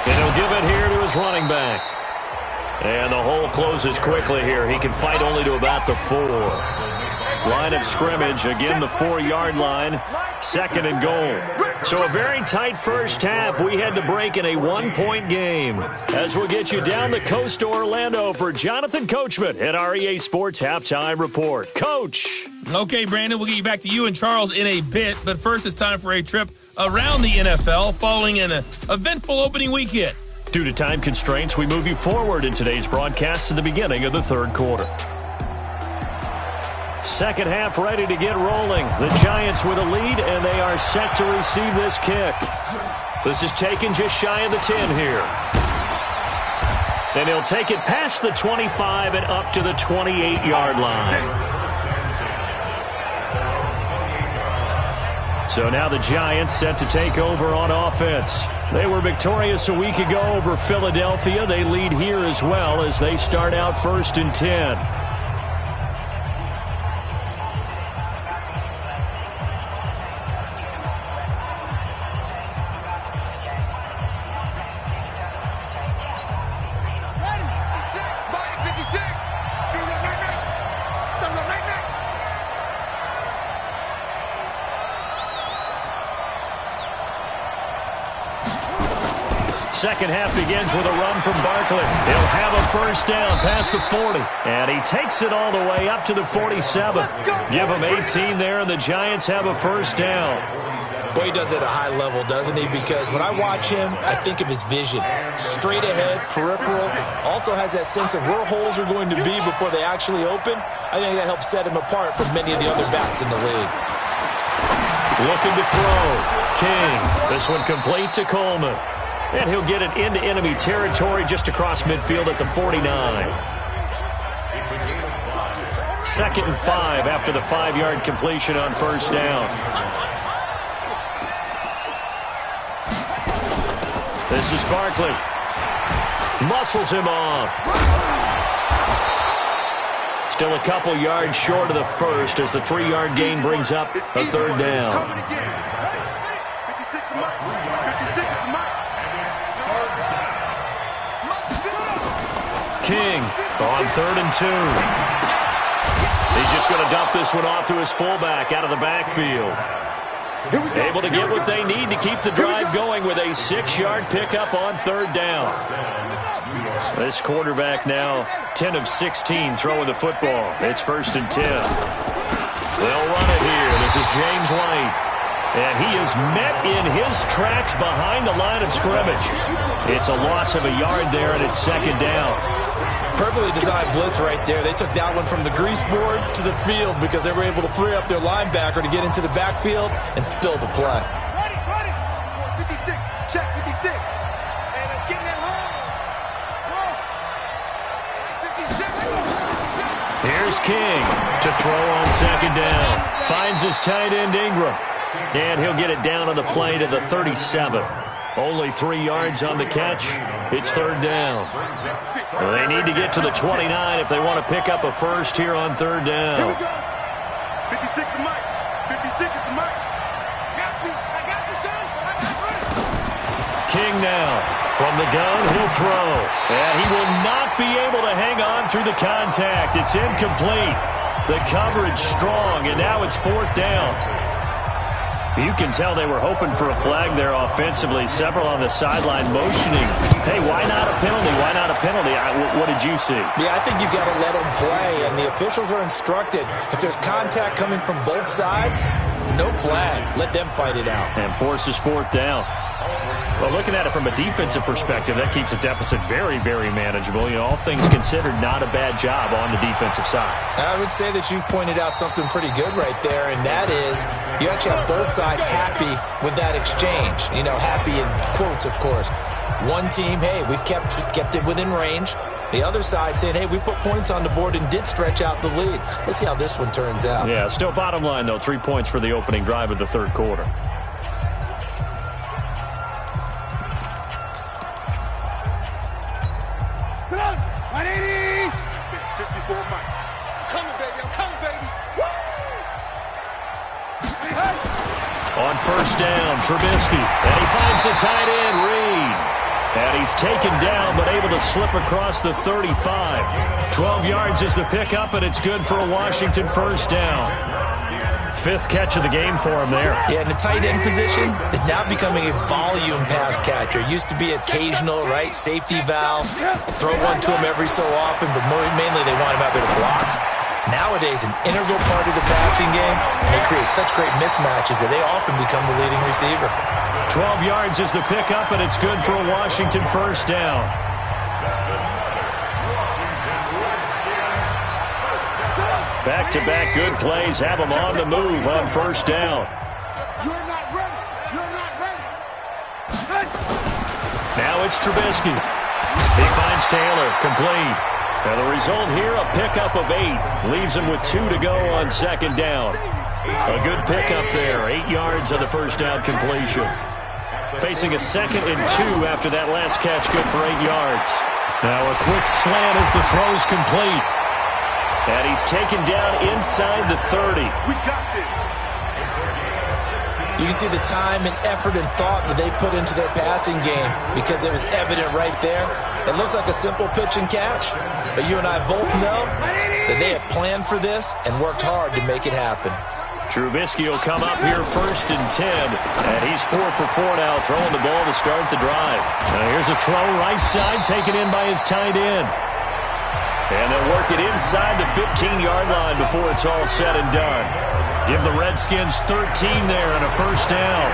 And he'll give it here to his running back. And the hole closes quickly here. He can fight only to about the 4. Line of scrimmage, again the 4-yard line. 2nd and goal. So a very tight first half. We had to break in a 1-point game. As we'll get you down the coast to Orlando for Jonathan Coachman at our EA Sports Halftime Report. Coach. Okay, Brandon, we'll get you back to you and Charles in a bit. But first, it's time for a trip around the NFL following an eventful opening weekend. Due to time constraints, we move you forward in today's broadcast to the beginning of the 3rd quarter. 2nd half ready to get rolling. The Giants with a lead, and they are set to receive this kick. This is taken just shy of the 10 here. And he'll take it past the 25 and up to the 28-yard line. So now the Giants set to take over on offense. They were victorious a week ago over Philadelphia. They lead here as well as they start out 1st and 10. Second half begins with a run from Barkley. He'll have a 1st down past the 40. And he takes it all the way up to the 47. Give him 18 there, and the Giants have a 1st down. Boy, he does it at a high level, doesn't he? Because when I watch him, I think of his vision. Straight ahead, peripheral. Also has that sense of where holes are going to be before they actually open. I think that helps set him apart from many of the other backs in the league. Looking to throw. King. This one complete to Coleman. And he'll get it into enemy territory just across midfield at the 49. 2nd and 5 after the 5-yard completion on 1st down. This is Barkley. Muscles him off. Still a couple yards short of the 1st as the 3-yard gain brings up a 3rd down. King on 3rd and 2. He's just going to dump this one off to his fullback out of the backfield. Able to get what they need to keep the drive going with a 6-yard pickup on 3rd down. This quarterback now 10 of 16 throwing the football. It's 1st and 10. They'll run it here. This is James White. And he is met in his tracks behind the line of scrimmage. It's a loss of a yard there, and it's second down. Perfectly designed blitz right there. They took that one from the grease board to the field because they were able to free up their linebacker to get into the backfield and spill the play. Ready. 56. Check 56. And it's getting that home. 56. Here's King to throw on second down. Finds his tight end Ingram. And he'll get it down on the play to the 37. Only 3 yards on the catch. It's third down. They need to get to the 29 if they want to pick up a first here on third down. Here we go. 56 to Mike. 56 is to Mike. I got you, son. King now. From the gun, he'll throw. And he will not be able to hang on through the contact. It's incomplete. The coverage strong, and now it's fourth down. You can tell they were hoping for a flag there offensively. Several on the sideline motioning. Hey, why not a penalty? Why not a penalty? What did you see? Yeah, I think you've got to let them play, and the officials are instructed. If there's contact coming from both sides, no flag. Let them fight it out. And forces fourth down. Well, looking at it from a defensive perspective, that keeps the deficit very, very manageable. All things considered, not a bad job on the defensive side. I would say that you've pointed out something pretty good right there, and that is you actually have both sides happy with that exchange. Happy in quotes, of course. One team, hey, we've kept it within range. The other side saying, hey, we put points on the board and did stretch out the lead. Let's see how this one turns out. Yeah, still bottom line, though, 3 points for the opening drive of the third quarter. Come on. 180. 54 Mike. I'm coming, baby. Woo! On first down, Trubisky. And he finds the tight end, Reed. And he's taken down, but able to slip across the 35. 12 yards is the pickup, and it's good for a Washington first down. 5th catch of the game for him there. Yeah, and the tight end position is now becoming a volume pass catcher. It used to be occasional, right? Safety valve. Throw one to him every so often, but mainly they want him out there to block. Nowadays, an integral part of the passing game, and they create such great mismatches that they often become the leading receiver. 12 yards is the pickup, and it's good for a Washington first down. Back-to-back good plays have them on the move on first down. You're not ready. You're not ready. Now it's Trubisky. He finds Taylor, complete. And the result here, a pickup of 8. Leaves him with 2 to go on second down. A good pickup there. 8 yards on the first down completion. Facing a 2nd and 2 after that last catch, good for 8 yards. Now a quick slant as the throw's complete. And he's taken down inside the 30. We got this. You can see the time and effort and thought that they put into their passing game because it was evident right there. It looks like a simple pitch and catch, but you and I both know that they have planned for this and worked hard to make it happen. Trubisky will come up here 1st and 10, and he's 4 for 4 now, throwing the ball to start the drive. Now here's a throw right side, taken in by his tight end. And they'll work it inside the 15-yard line before it's all said and done. Give the Redskins 13 there and a first down.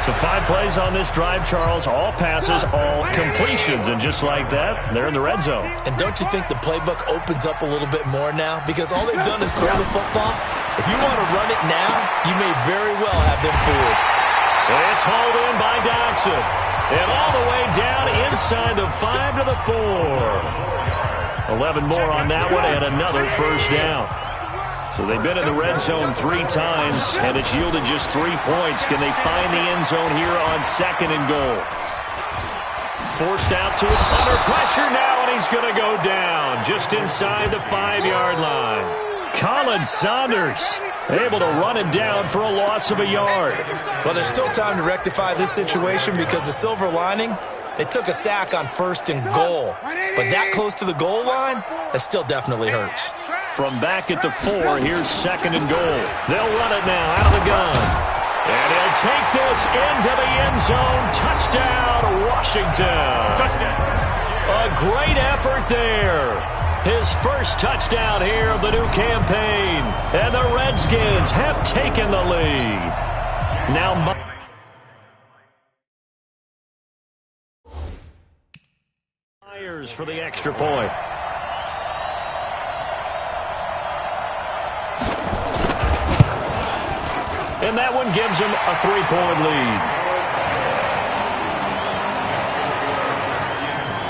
So 5 plays on this drive, Charles. All passes, all completions. And just like that, they're in the red zone. And don't you think the playbook opens up a little bit more now? Because all they've done is throw the football. If you want to run it now, you may very well have them fooled. It's hauled in by Doxson. And all the way down inside the 5 to the 4. 11 more on that one and another first down. So they've been in the red zone 3 times, and it's yielded just 3 points. Can they find the end zone here on 2nd and goal? Forced out to it, under pressure now, and he's going to go down just inside the 5-yard line. Colin Saunders able to run him down for a loss of a yard. Well, there's still time to rectify this situation because the silver lining, they took a sack on 1st and goal. But that close to the goal line, that still definitely hurts. From back at the 4, here's 2nd and goal. They'll run it now out of the gun. And he'll take this into the end zone. Touchdown, Washington. A great effort there. His first touchdown here of the new campaign. And the Redskins have taken the lead. Now Myers for the extra point. And that one gives him a 3-point lead.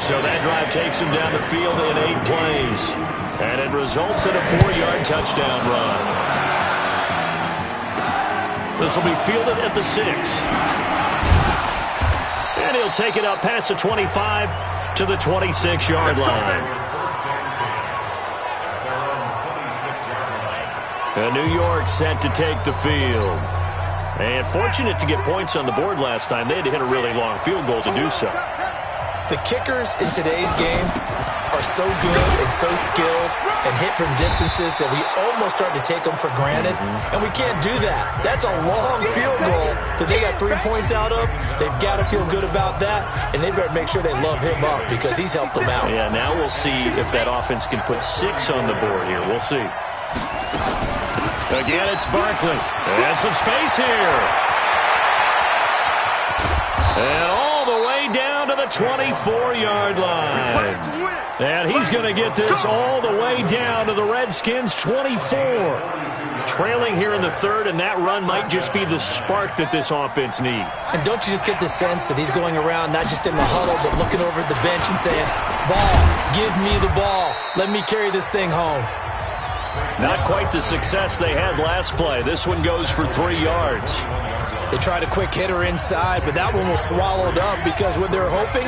So that drive takes him down the field in 8 plays. And it results in a 4-yard touchdown run. This will be fielded at the 6. And he'll take it up past the 25 to the 26-yard line. And New York set to take the field. And fortunate to get points on the board last time. They had to hit a really long field goal to do so. The kickers in today's game are so good and so skilled and hit from distances that we almost start to take them for granted. And we can't do that. That's a long field goal that they got 3 points out of. They've got to feel good about that, and they better make sure they love him up because he's helped them out. Yeah, now we'll see if that offense can put 6 on the board here. We'll see. Again, it's Barkley. And some space here. And all the way down to the 24-yard line. And he's going to get this all the way down to the Redskins' 24. Trailing here in the 3rd, and that run might just be the spark that this offense needs. And don't you just get the sense that he's going around not just in the huddle but looking over at the bench and saying, ball, give me the ball. Let me carry this thing home. Not quite the success they had last play. This one goes for 3 yards. They tried a quick hitter inside, but that one was swallowed up because what they're hoping,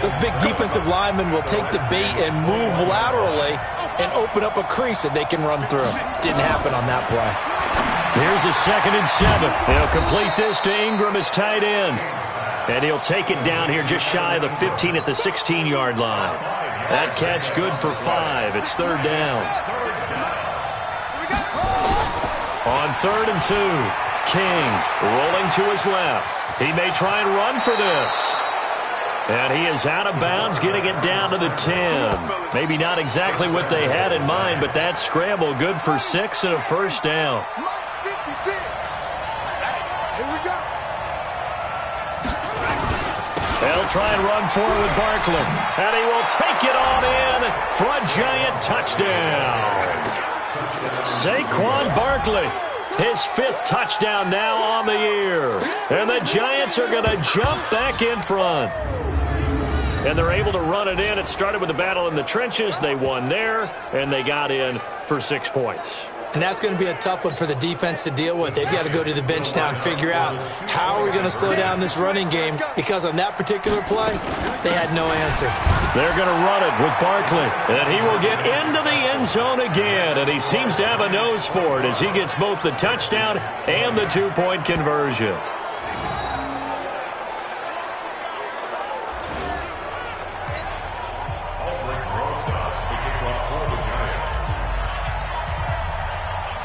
those big defensive linemen will take the bait and move laterally and open up a crease that they can run through. Didn't happen on that play. Here's a 2nd and 7. He'll complete this to Ingram as tight end. And he'll take it down here just shy of the 15 at the 16-yard line. That catch good for 5. It's 3rd down. On 3rd and 2, King rolling to his left. He may try and run for this. And he is out of bounds, getting it down to the 10. Maybe not exactly what they had in mind, but that scramble good for 6 and a 1st down. They'll try and run forward with Barkley. And he will take it on in for a giant touchdown. Saquon Barkley, his 5th touchdown now on the year. And the Giants are going to jump back in front. And they're able to run it in. It started with a battle in the trenches. They won there, and they got in for 6 points. And that's going to be a tough one for the defense to deal with. They've got to go to the bench now and figure out how are we going to slow down this running game, because on that particular play, they had no answer. They're going to run it with Barkley, and he will get into the end zone again, and he seems to have a nose for it as he gets both the touchdown and the 2-point conversion.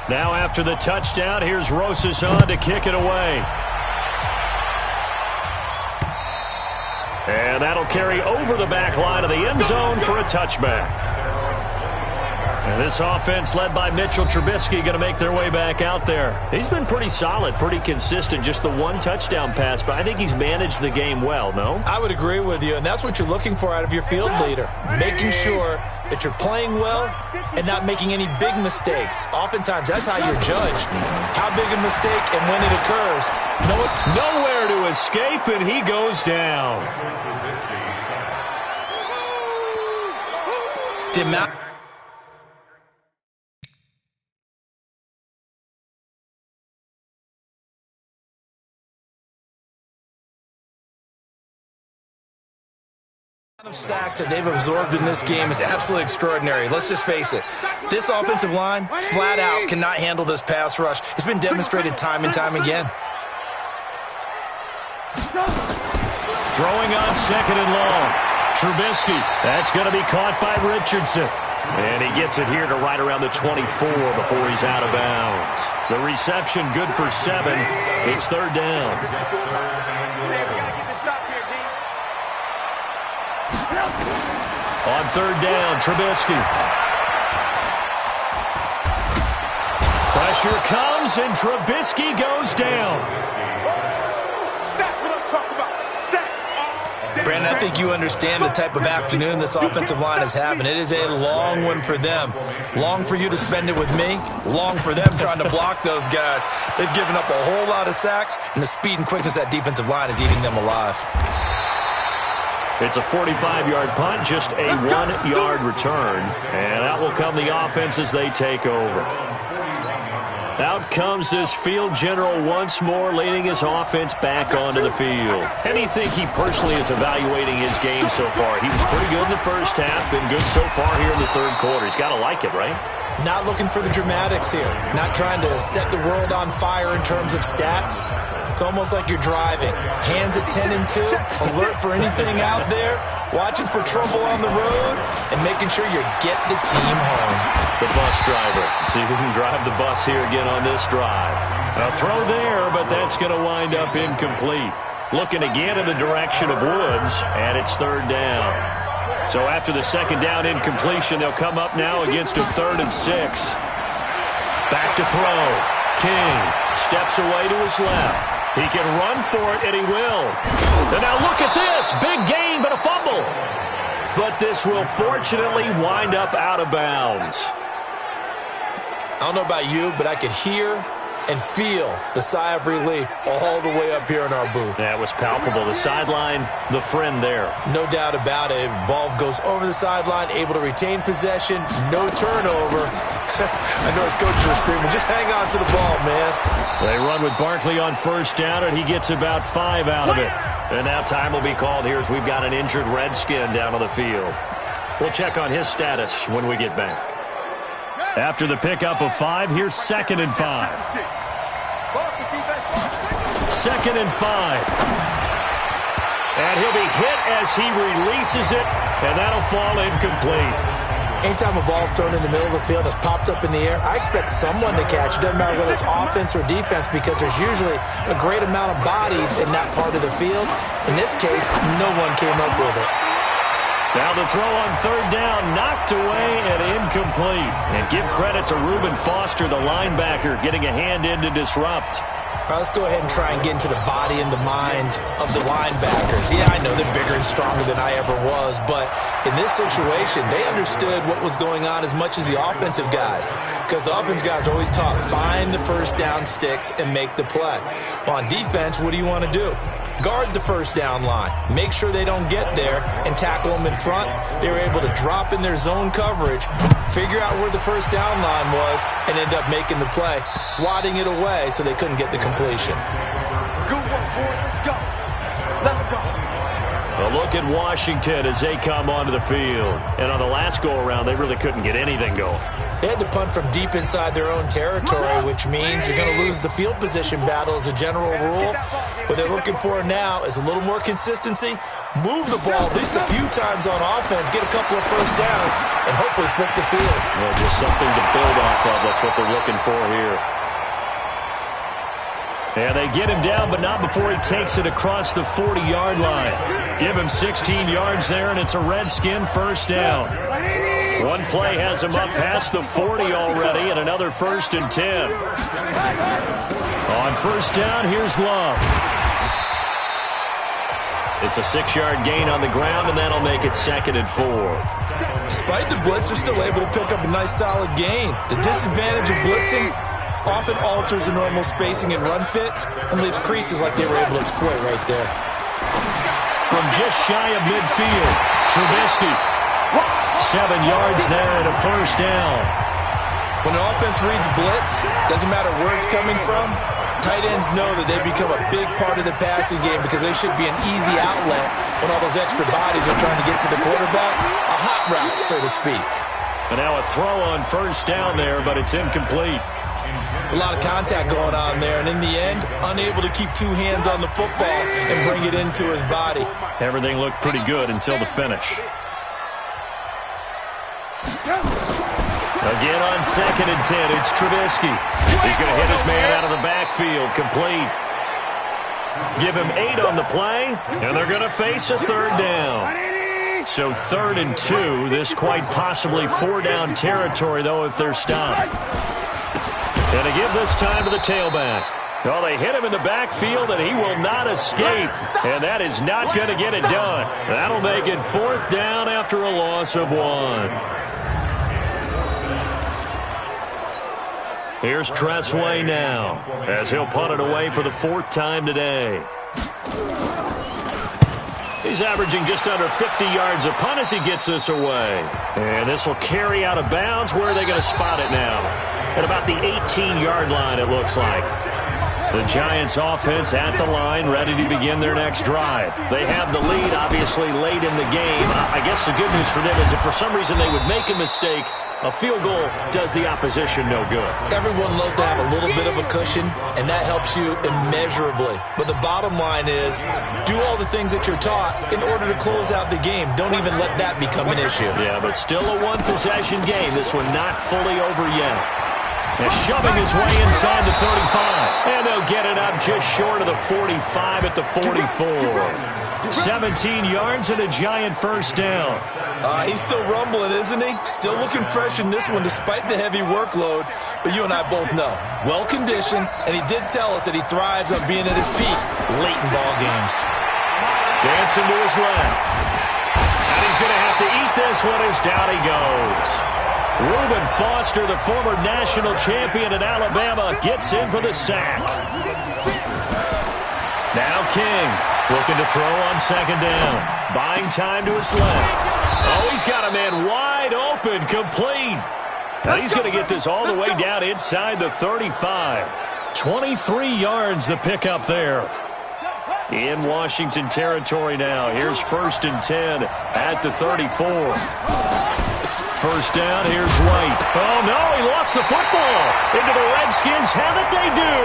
Now after the touchdown, here's Rosas on to kick it away. And that'll carry over the back line of the end zone for a touchback. And this offense led by Mitchell Trubisky going to make their way back out there. He's been pretty solid, pretty consistent, just the 1 touchdown pass, but I think he's managed the game well, no? I would agree with you, and that's what you're looking for out of your field leader, making sure that you're playing well and not making any big mistakes. Oftentimes, that's how you're judged. How big a mistake and when it occurs. Nowhere to escape, and he goes down. The amount of sacks that they've absorbed in this game is absolutely extraordinary. Let's just face it. This offensive line, flat out, cannot handle this pass rush. It's been demonstrated time and time again. Throwing on 2nd and long. Trubisky. That's going to be caught by Richardson. And he gets it here to right around the 24 before he's out of bounds. The reception good for 7. It's 3rd down. On 3rd down, Trubisky. Pressure comes, and Trubisky goes down. Brandon, I think you understand the type of afternoon this offensive line is having. It is a long one for them. Long for you to spend it with me. Long for them trying to block those guys. They've given up a whole lot of sacks, and the speed and quickness of that defensive line is eating them alive. It's a 45-yard punt, just a 1-yard return. And that will come the offense as they take over. Out comes this field general once more, leading his offense back onto the field. And you think he personally is evaluating his game so far? He was pretty good in the first half, been good so far here in the third quarter. He's got to like it, right? Not looking for the dramatics here. Not trying to set the world on fire in terms of stats. It's almost like you're driving. Hands at 10 and 2, alert for anything out there, watching for trouble on the road, and making sure you get the team home. The bus driver. See who can drive the bus here again on this drive. A throw there, but that's going to wind up incomplete. Looking again in the direction of Woods, and it's third down. So after the second down incompletion, they'll come up now against a 3rd and 6. Back to throw. King steps away to his left. He can run for it, and he will. And now look at this. Big gain, but a fumble. But this will fortunately wind up out of bounds. I don't know about you, but I could hear and feel the sigh of relief all the way up here in our booth. That was palpable. The sideline, the friend there. No doubt about it. Ball goes over the sideline, able to retain possession, no turnover. I know his coaches are screaming, just hang on to the ball, man. They run with Barkley on first down, and he gets about 5 out of it. And now time will be called here as we've got an injured Redskin down on the field. We'll check on his status when we get back. After the pickup of 5, here's 2nd and 5. 2nd and 5. And he'll be hit as he releases it, and that'll fall incomplete. Anytime a ball's thrown in the middle of the field and it's popped up in the air, I expect someone to catch it. Doesn't matter whether it's offense or defense, because there's usually a great amount of bodies in that part of the field. In this case, no one came up with it. Now the throw on third down, knocked away and incomplete. And give credit to Reuben Foster, the linebacker, getting a hand in to disrupt. All right, let's go ahead and try and get into the body and the mind of the linebackers. Yeah, I know they're bigger and stronger than I ever was, but in this situation, they understood what was going on as much as the offensive guys, because the offensive guys are always taught, find the first down sticks and make the play. Well, on defense, what do you want to do? Guard the first down line. Make sure they don't get there and tackle them in front. They were able to drop in their zone coverage, figure out where the first down line was, and end up making the play, swatting it away so they couldn't get the completion. Good work, boys. Let's go. Let's go. A look at Washington as they come onto the field. And on the last go-around, they really couldn't get anything going. They had to punt from deep inside their own territory, which means you're going to lose the field position battle as a general rule. What they're looking for now is a little more consistency, move the ball at least a few times on offense, get a couple of first downs, and hopefully flip the field. Well, just something to build off of. That's what they're looking for here. And they get him down, but not before he takes it across the 40-yard line. Give him 16 yards there, and it's a Redskin first down. One play has him up past the 40 already, and another 1st and 10. On first down, here's Love. It's a 6-yard gain on the ground, and that'll make it 2nd and 4. Despite the blitz, they're still able to pick up a nice solid gain. The disadvantage of blitzing often alters the normal spacing and run fits and leaves creases like they were able to exploit right there. From just shy of midfield, Trubisky. 7 yards there and a first down. When an offense reads blitz, doesn't matter where it's coming from, tight ends know that they become a big part of the passing game because they should be an easy outlet when all those extra bodies are trying to get to the quarterback. A hot route, so to speak. And now a throw on first down there, but it's incomplete. It's a lot of contact going on there, and in the end, unable to keep 2 hands on the football and bring it into his body. Everything looked pretty good until the finish. Again on 2nd and 10, it's Trubisky. He's going to hit his man out of the backfield, complete. Give him 8 on the play, and they're going to face a 3rd down. So 3rd and 2, this quite possibly 4-down territory, though, if they're stopped. And to give this time to the tailback. Well, they hit him in the backfield, and he will not escape. And that is not going to get it done. That'll make it 4th down after a loss of 1. Here's Tressway now, as he'll punt it away for the 4th time today. He's averaging just under 50 yards a punt as he gets this away. And this will carry out of bounds. Where are they going to spot it now? At about the 18-yard line, it looks like. The Giants offense at the line, ready to begin their next drive. They have the lead, obviously, late in the game. I guess the good news for them is if for some reason they would make a mistake, a field goal does the opposition no good. Everyone loves to have a little bit of a cushion, and that helps you immeasurably. But the bottom line is, do all the things that you're taught in order to close out the game. Don't even let that become an issue. Yeah, but still a one-possession game. This one not fully over yet. And shoving his way inside the 35. And they'll get it up just short of the 45 at the 44. 17 yards and a Giant first down. He's still rumbling, isn't he? Still looking fresh in this one despite the heavy workload. But you and I both know, well-conditioned, and he did tell us that he thrives on being at his peak late in ball games. Dancing to his left. And he's going to have to eat this one as down he goes. Reuben Foster, the former national champion at Alabama, gets in for the sack. Now King looking to throw on 2nd down. Buying time to his left. Oh, he's got a man wide open, complete. Now he's going to get this all the way down inside the 35. 23 yards the pickup there. In Washington territory now. Here's 1st and 10 at the 34. First down, here's White. Oh, no, he lost the football. Into the Redskins have it, they do.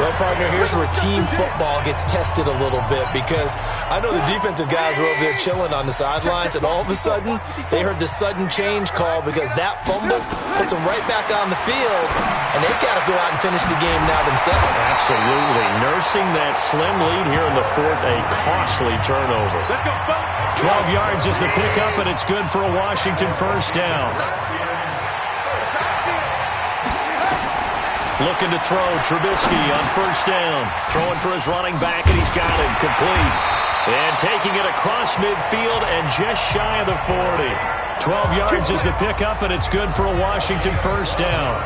Well, partner, here's where team football gets tested a little bit because I know the defensive guys were over there chilling on the sidelines, and all of a sudden, they heard the sudden change call because that fumble puts them right back on the field, and they've got to go out and finish the game now themselves. Absolutely. Nursing that slim lead here in the 4th, a costly turnover. 12 yards is the pickup, and it's good for a Washington first down. Looking to throw, Trubisky on 1st down. Throwing for his running back, and he's got him complete. And taking it across midfield and just shy of the 40. 12 yards is the pickup, and it's good for a Washington first down.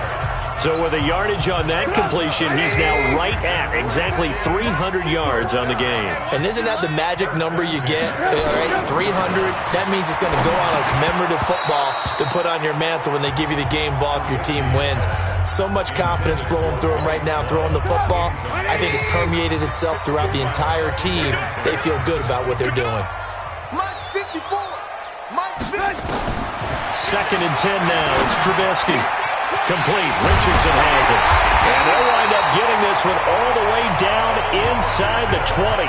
So with a yardage on that completion, he's now right at exactly 300 yards on the game. And isn't that the magic number you get? All right, 300. That means it's going to go on a commemorative football to put on your mantle when they give you the game ball if your team wins. So much confidence flowing through him right now, throwing the football. I think it's permeated itself throughout the entire team. They feel good about what they're doing. Mike's 54. Mike's 50. 2nd and 10 now. It's Trubisky. Complete. Richardson has it. And they'll wind up getting this one all the way down inside the 20.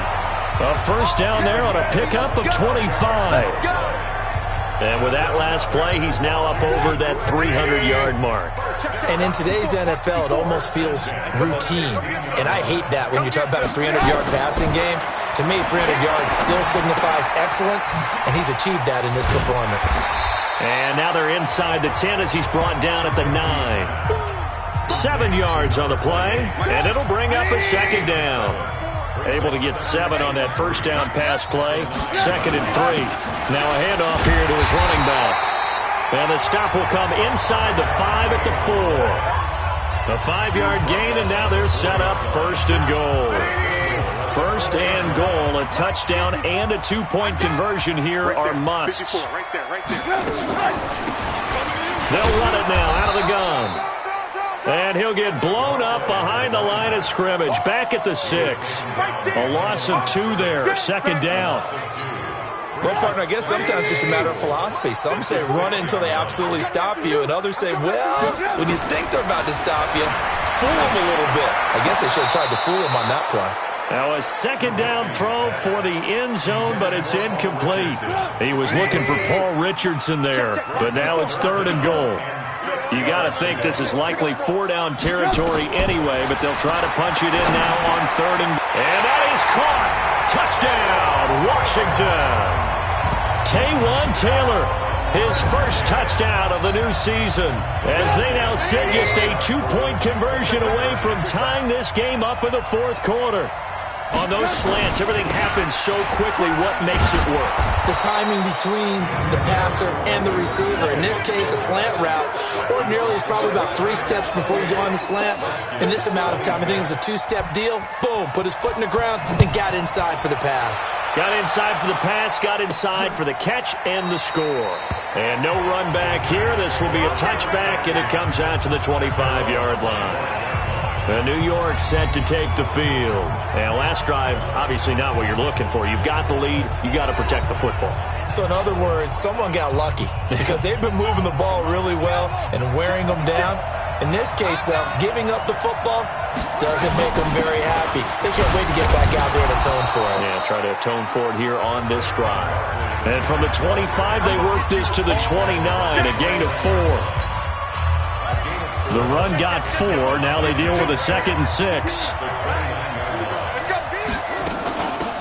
A first down there on a pickup of 25. And with that last play, he's now up over that 300-yard mark. And in today's NFL, it almost feels routine. And I hate that when you talk about a 300-yard passing game. To me, 300 yards still signifies excellence, and he's achieved that in this performance. And now they're inside the 10 as he's brought down at the 9. 7 yards on the play, and it'll bring up a 2nd down. Able to get 7 on that first down pass play. 2nd and 3. Now a handoff here to his running back. And the stop will come inside the 5 at the 4. A 5-yard gain, and now they're set up 1st and goal. 1st and goal, a touchdown and a 2-point conversion here are musts. They'll run it now out of the gun. And he'll get blown up behind the line of scrimmage. Back at the 6. A loss of 2 there. 2nd down. Well, partner, I guess sometimes it's just a matter of philosophy. Some say run it until they absolutely stop you, and others say, well, when you think they're about to stop you, fool them a little bit. I guess they should have tried to fool him on that play. Now a 2nd down throw for the end zone, but it's incomplete. He was looking for Paul Richardson there, but now it's 3rd and goal. You got to think this is likely 4-down territory anyway, but they'll try to punch it in now on 3rd and that is caught. Touchdown, Washington. Taywan Taylor his first touchdown of the new season, as they now sit just a 2-point conversion away from tying this game up in the fourth quarter. On those slants, everything happens so quickly. What makes it work? The timing between the passer and the receiver. In this case, a slant route ordinarily is probably about 3 steps before you go on the slant. In this amount of time, I think it was a 2-step deal. Boom, put his foot in the ground and got inside for the pass. Got inside for the pass, got inside for the catch and the score. And no run back here. This will be a touchback, and it comes out to the 25-yard line. New York set to take the field. And last drive, obviously not what you're looking for. You've got the lead. You got to protect the football. So in other words, someone got lucky because they've been moving the ball really well and wearing them down. In this case, though, giving up the football doesn't make them very happy. They can't wait to get back out there and atone for it. Yeah, try to atone for it here on this drive. And from the 25, they work this to the 29, a gain of 4. The run got 4. Now they deal with a 2nd and 6.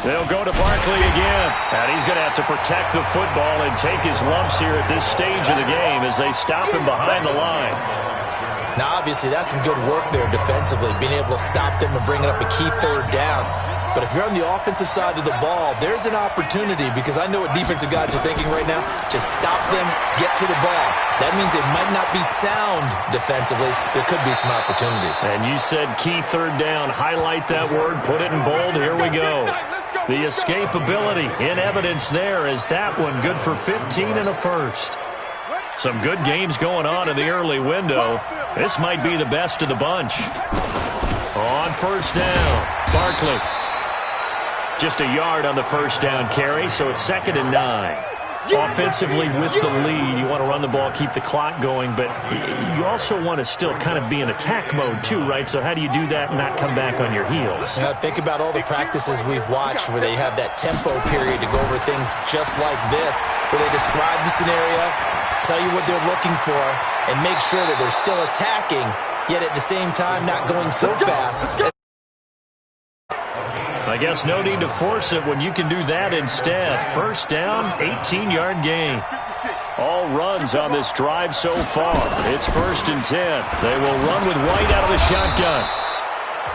They'll go to Barkley again. And he's going to have to protect the football and take his lumps here at this stage of the game as they stop him behind the line. Now, obviously, that's some good work there defensively, being able to stop them and bring up a key 3rd down. But if you're on the offensive side of the ball, there's an opportunity because I know what defensive guys are thinking right now. Just stop them, get to the ball. That means they might not be sound defensively. There could be some opportunities. And you said key 3rd down. Highlight that word. Put it in bold. Here we go. The escapability in evidence there is that one good for 15 and a first. Some good games going on in the early window. This might be the best of the bunch. On first down, Barkley. Just a yard on the first down carry, so it's 2nd and 9. Offensively with the lead, you want to run the ball, keep the clock going, but you also want to still kind of be in attack mode too, right? So how do you do that and not come back on your heels? Yeah, think about all the practices we've watched where they have that tempo period to go over things just like this, where they describe the scenario, tell you what they're looking for, and make sure that they're still attacking, yet at the same time not going so fast. I guess no need to force it when you can do that instead. First down, 18-yard gain. All runs on this drive so far. It's 1st and 10. They will run with White out of the shotgun.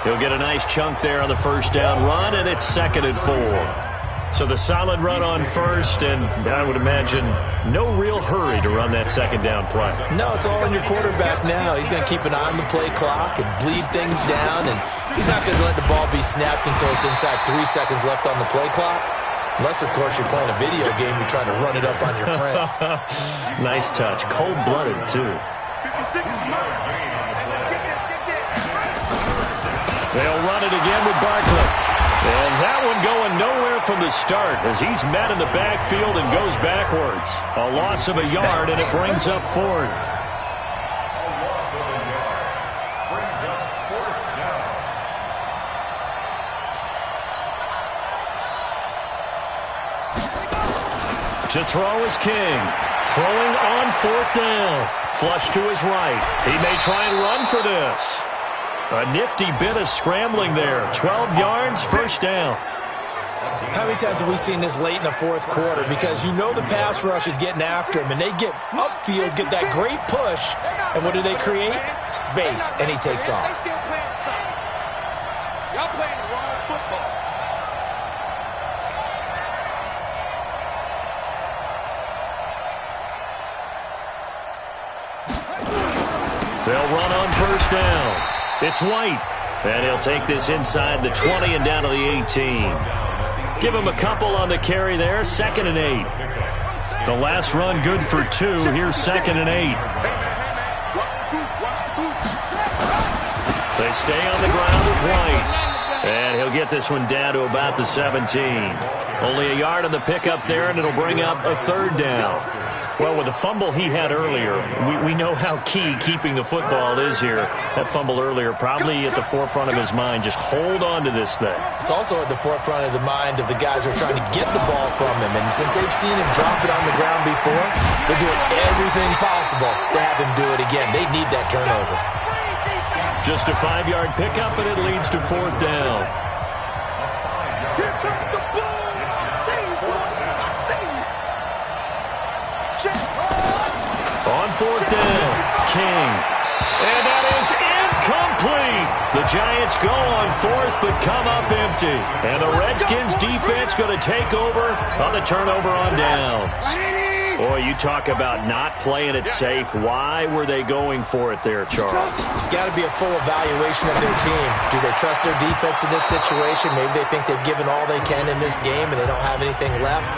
He'll get a nice chunk there on the first down run, and it's 2nd and 4. So the solid run on first, and I would imagine no real hurry to run that 2nd down play. No, it's all on your quarterback now. He's going to keep an eye on the play clock and bleed things down, and he's not going to let the ball be snapped until it's inside 3 seconds left on the play clock. Unless, of course, you're playing a video game, you're trying to run it up on your friend. Nice touch. Cold-blooded, too. They'll run it again with Barkley. And that one going nowhere from the start as he's met in the backfield and goes backwards. A loss of a yard, and it brings up 4th. To throw is King. Throwing on 4th down. Flush to his right. He may try and run for this. A nifty bit of scrambling there. 12 yards, first down. How many times have we seen this late in the fourth quarter? Because you know the pass rush is getting after him, and they get upfield, get that great push, and what do they create? Space, and he takes off. Y'all playing the wrong football. They'll run on first down. It's White, and he'll take this inside the 20 and down to the 18. Give him a couple on the carry there, 2nd and 8. The last run good for 2. Here's 2nd and 8. They stay on the ground with White, and he'll get this one down to about the 17. Only a yard on the pickup there, and it'll bring up a 3rd down. Well, with the fumble he had earlier, we know how key keeping the football is here. That fumble earlier probably at the forefront of his mind. Just hold on to this thing. It's also at the forefront of the mind of the guys who are trying to get the ball from him. And since they've seen him drop it on the ground before, they're doing everything possible to have him do it again. They need that turnover. Just a 5-yard pickup, and it leads to 4th down. Here comes the ball. Save. Check. On fourth down, King. And that is incomplete. The Giants go on fourth but come up empty. And the Redskins defense going to take over on the turnover on downs. Boy, you talk about not playing it safe. Why were they going for it there, Charles? It's got to be a full evaluation of their team. Do they trust their defense in this situation? Maybe they think they've given all they can in this game and they don't have anything left.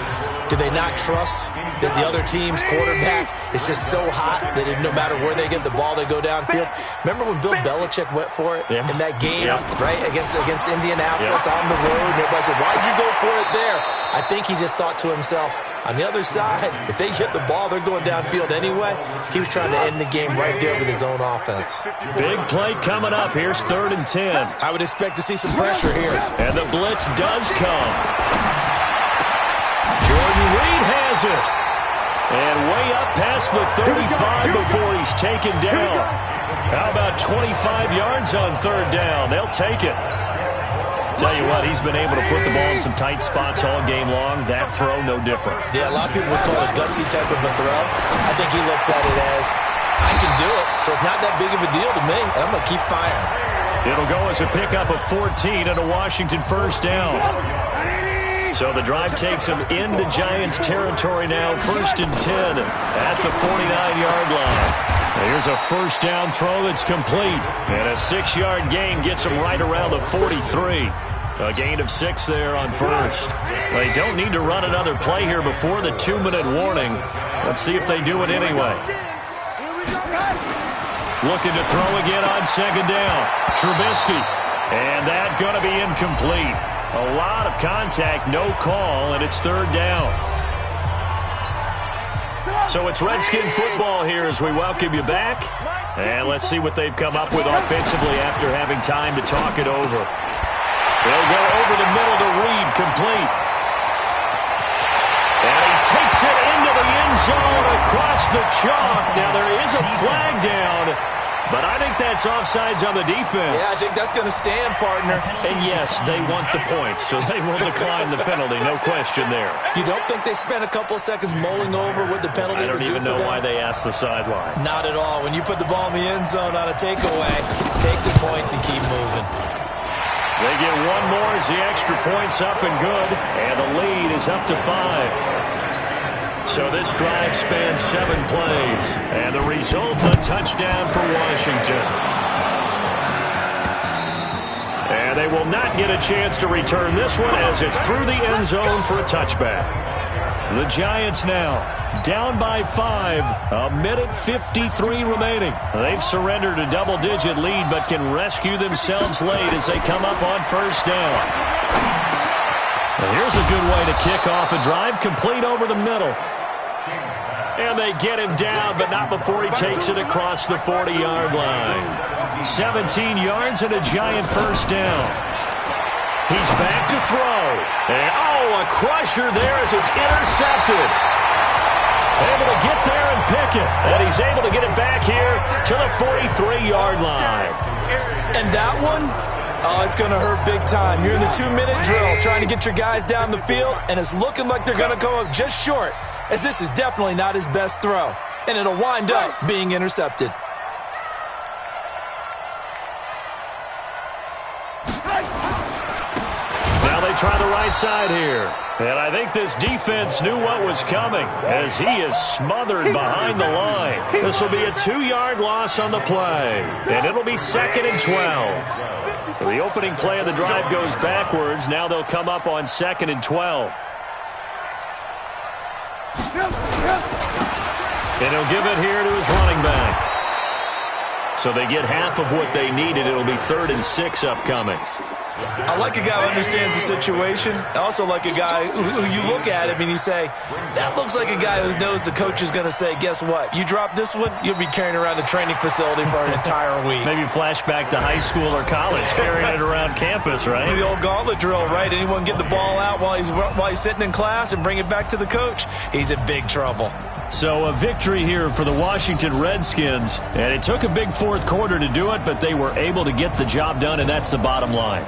Do they not trust that the other team's quarterback is just so hot that no matter where they get the ball, they go downfield? Remember when Bill Belichick went for it in that game, right, against Indianapolis on the road? And everybody said, why'd you go for it there? I think he just thought to himself, on the other side, if they get the ball, they're going downfield anyway. He was trying to end the game right there with his own offense. Big play coming up. Here's 3rd and 10. I would expect to see some pressure here. And the blitz does come. Jordan Reed has it. And way up past the 35 before he's taken down. How about 25 yards on 3rd down? They'll take it. Tell you what, he's been able to put the ball in some tight spots all game long. That throw, no different. Yeah, a lot of people would call it a gutsy type of a throw. I think he looks at it as, I can do it, so it's not that big of a deal to me, and I'm going to keep firing. It'll go as a pickup of 14 and a Washington 1st down. So the drive takes him into Giants territory now, 1st and 10 at the 49-yard line. Here's a 1st down throw that's complete. And a 6-yard gain gets him right around the 43. A gain of 6 there on 1st. They don't need to run another play here before the 2-minute warning. Let's see if they do it anyway. Looking to throw again on 2nd down. Trubisky. And that going to be incomplete. A lot of contact, no call, and it's 3rd down. So it's Redskin football here as we welcome you back. And let's see what they've come up with offensively after having time to talk it over. They'll go over the middle to Reed, complete. And he takes it into the end zone across the chalk. Now there is a flag down, but I think that's offsides on the defense. Yeah, I think that's going to stand, partner. And yes, they want the points, so they will decline the penalty, no question there. You don't think they spent a couple of seconds mulling over what the penalty would do for them? I don't even know why they asked the sideline. Not at all. When you put the ball in the end zone on a takeaway, take the points and keep moving. They get one more as the extra point's up and good, and the lead is up to 5. So this drive spans 7 plays, and the result, a touchdown for Washington. And they will not get a chance to return this one as it's through the end zone for a touchback. The Giants now down by 5, a minute 53 remaining. They've surrendered a double-digit lead but can rescue themselves late as they come up on 1st down. And here's a good way to kick off a drive, complete over the middle. And they get him down, but not before he takes it across the 40-yard line. 17 yards and a Giant 1st down. He's back to throw. And, a crusher there as it's intercepted. Able to get there and pick it. And he's able to get it back here to the 43-yard line. And that one, it's going to hurt big time. You're in the 2-minute drill trying to get your guys down the field, and it's looking like they're going to come up just short, as this is definitely not his best throw. And it'll wind up being intercepted. Now they try the right side here. And I think this defense knew what was coming as he is smothered behind the line. This will be a 2-yard loss on the play. And it'll be 2nd and 12. So the opening play of the drive goes backwards. Now they'll come up on 2nd and 12. And he'll give it here to his running back. So they get half of what they needed. It'll be 3rd and 6 upcoming. I like a guy who understands the situation. I also like a guy who you look at him and you say, that looks like a guy who knows the coach is going to say, guess what? You drop this one, you'll be carrying around the training facility for an entire week. Maybe flashback to high school or college, carrying it around campus, right? The old gauntlet drill, right? Anyone get the ball out while he's sitting in class and bring it back to the coach, he's in big trouble. So a victory here for the Washington Redskins, and it took a big 4th quarter to do it, but they were able to get the job done, and that's the bottom line.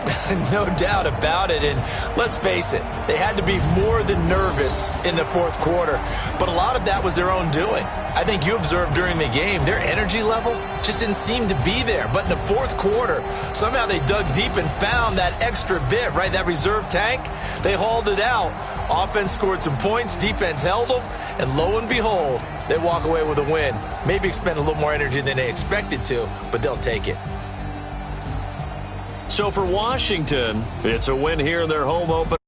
No doubt about it, and let's face it, they had to be more than nervous in the 4th quarter, but a lot of that was their own doing. I think you observed during the game, their energy level just didn't seem to be there. But in the fourth quarter, somehow they dug deep and found that extra bit, right, that reserve tank. They hauled it out. Offense scored some points, defense held them, and lo and behold, they walk away with a win. Maybe expend a little more energy than they expected to, but they'll take it. So for Washington, it's a win here in their home opener.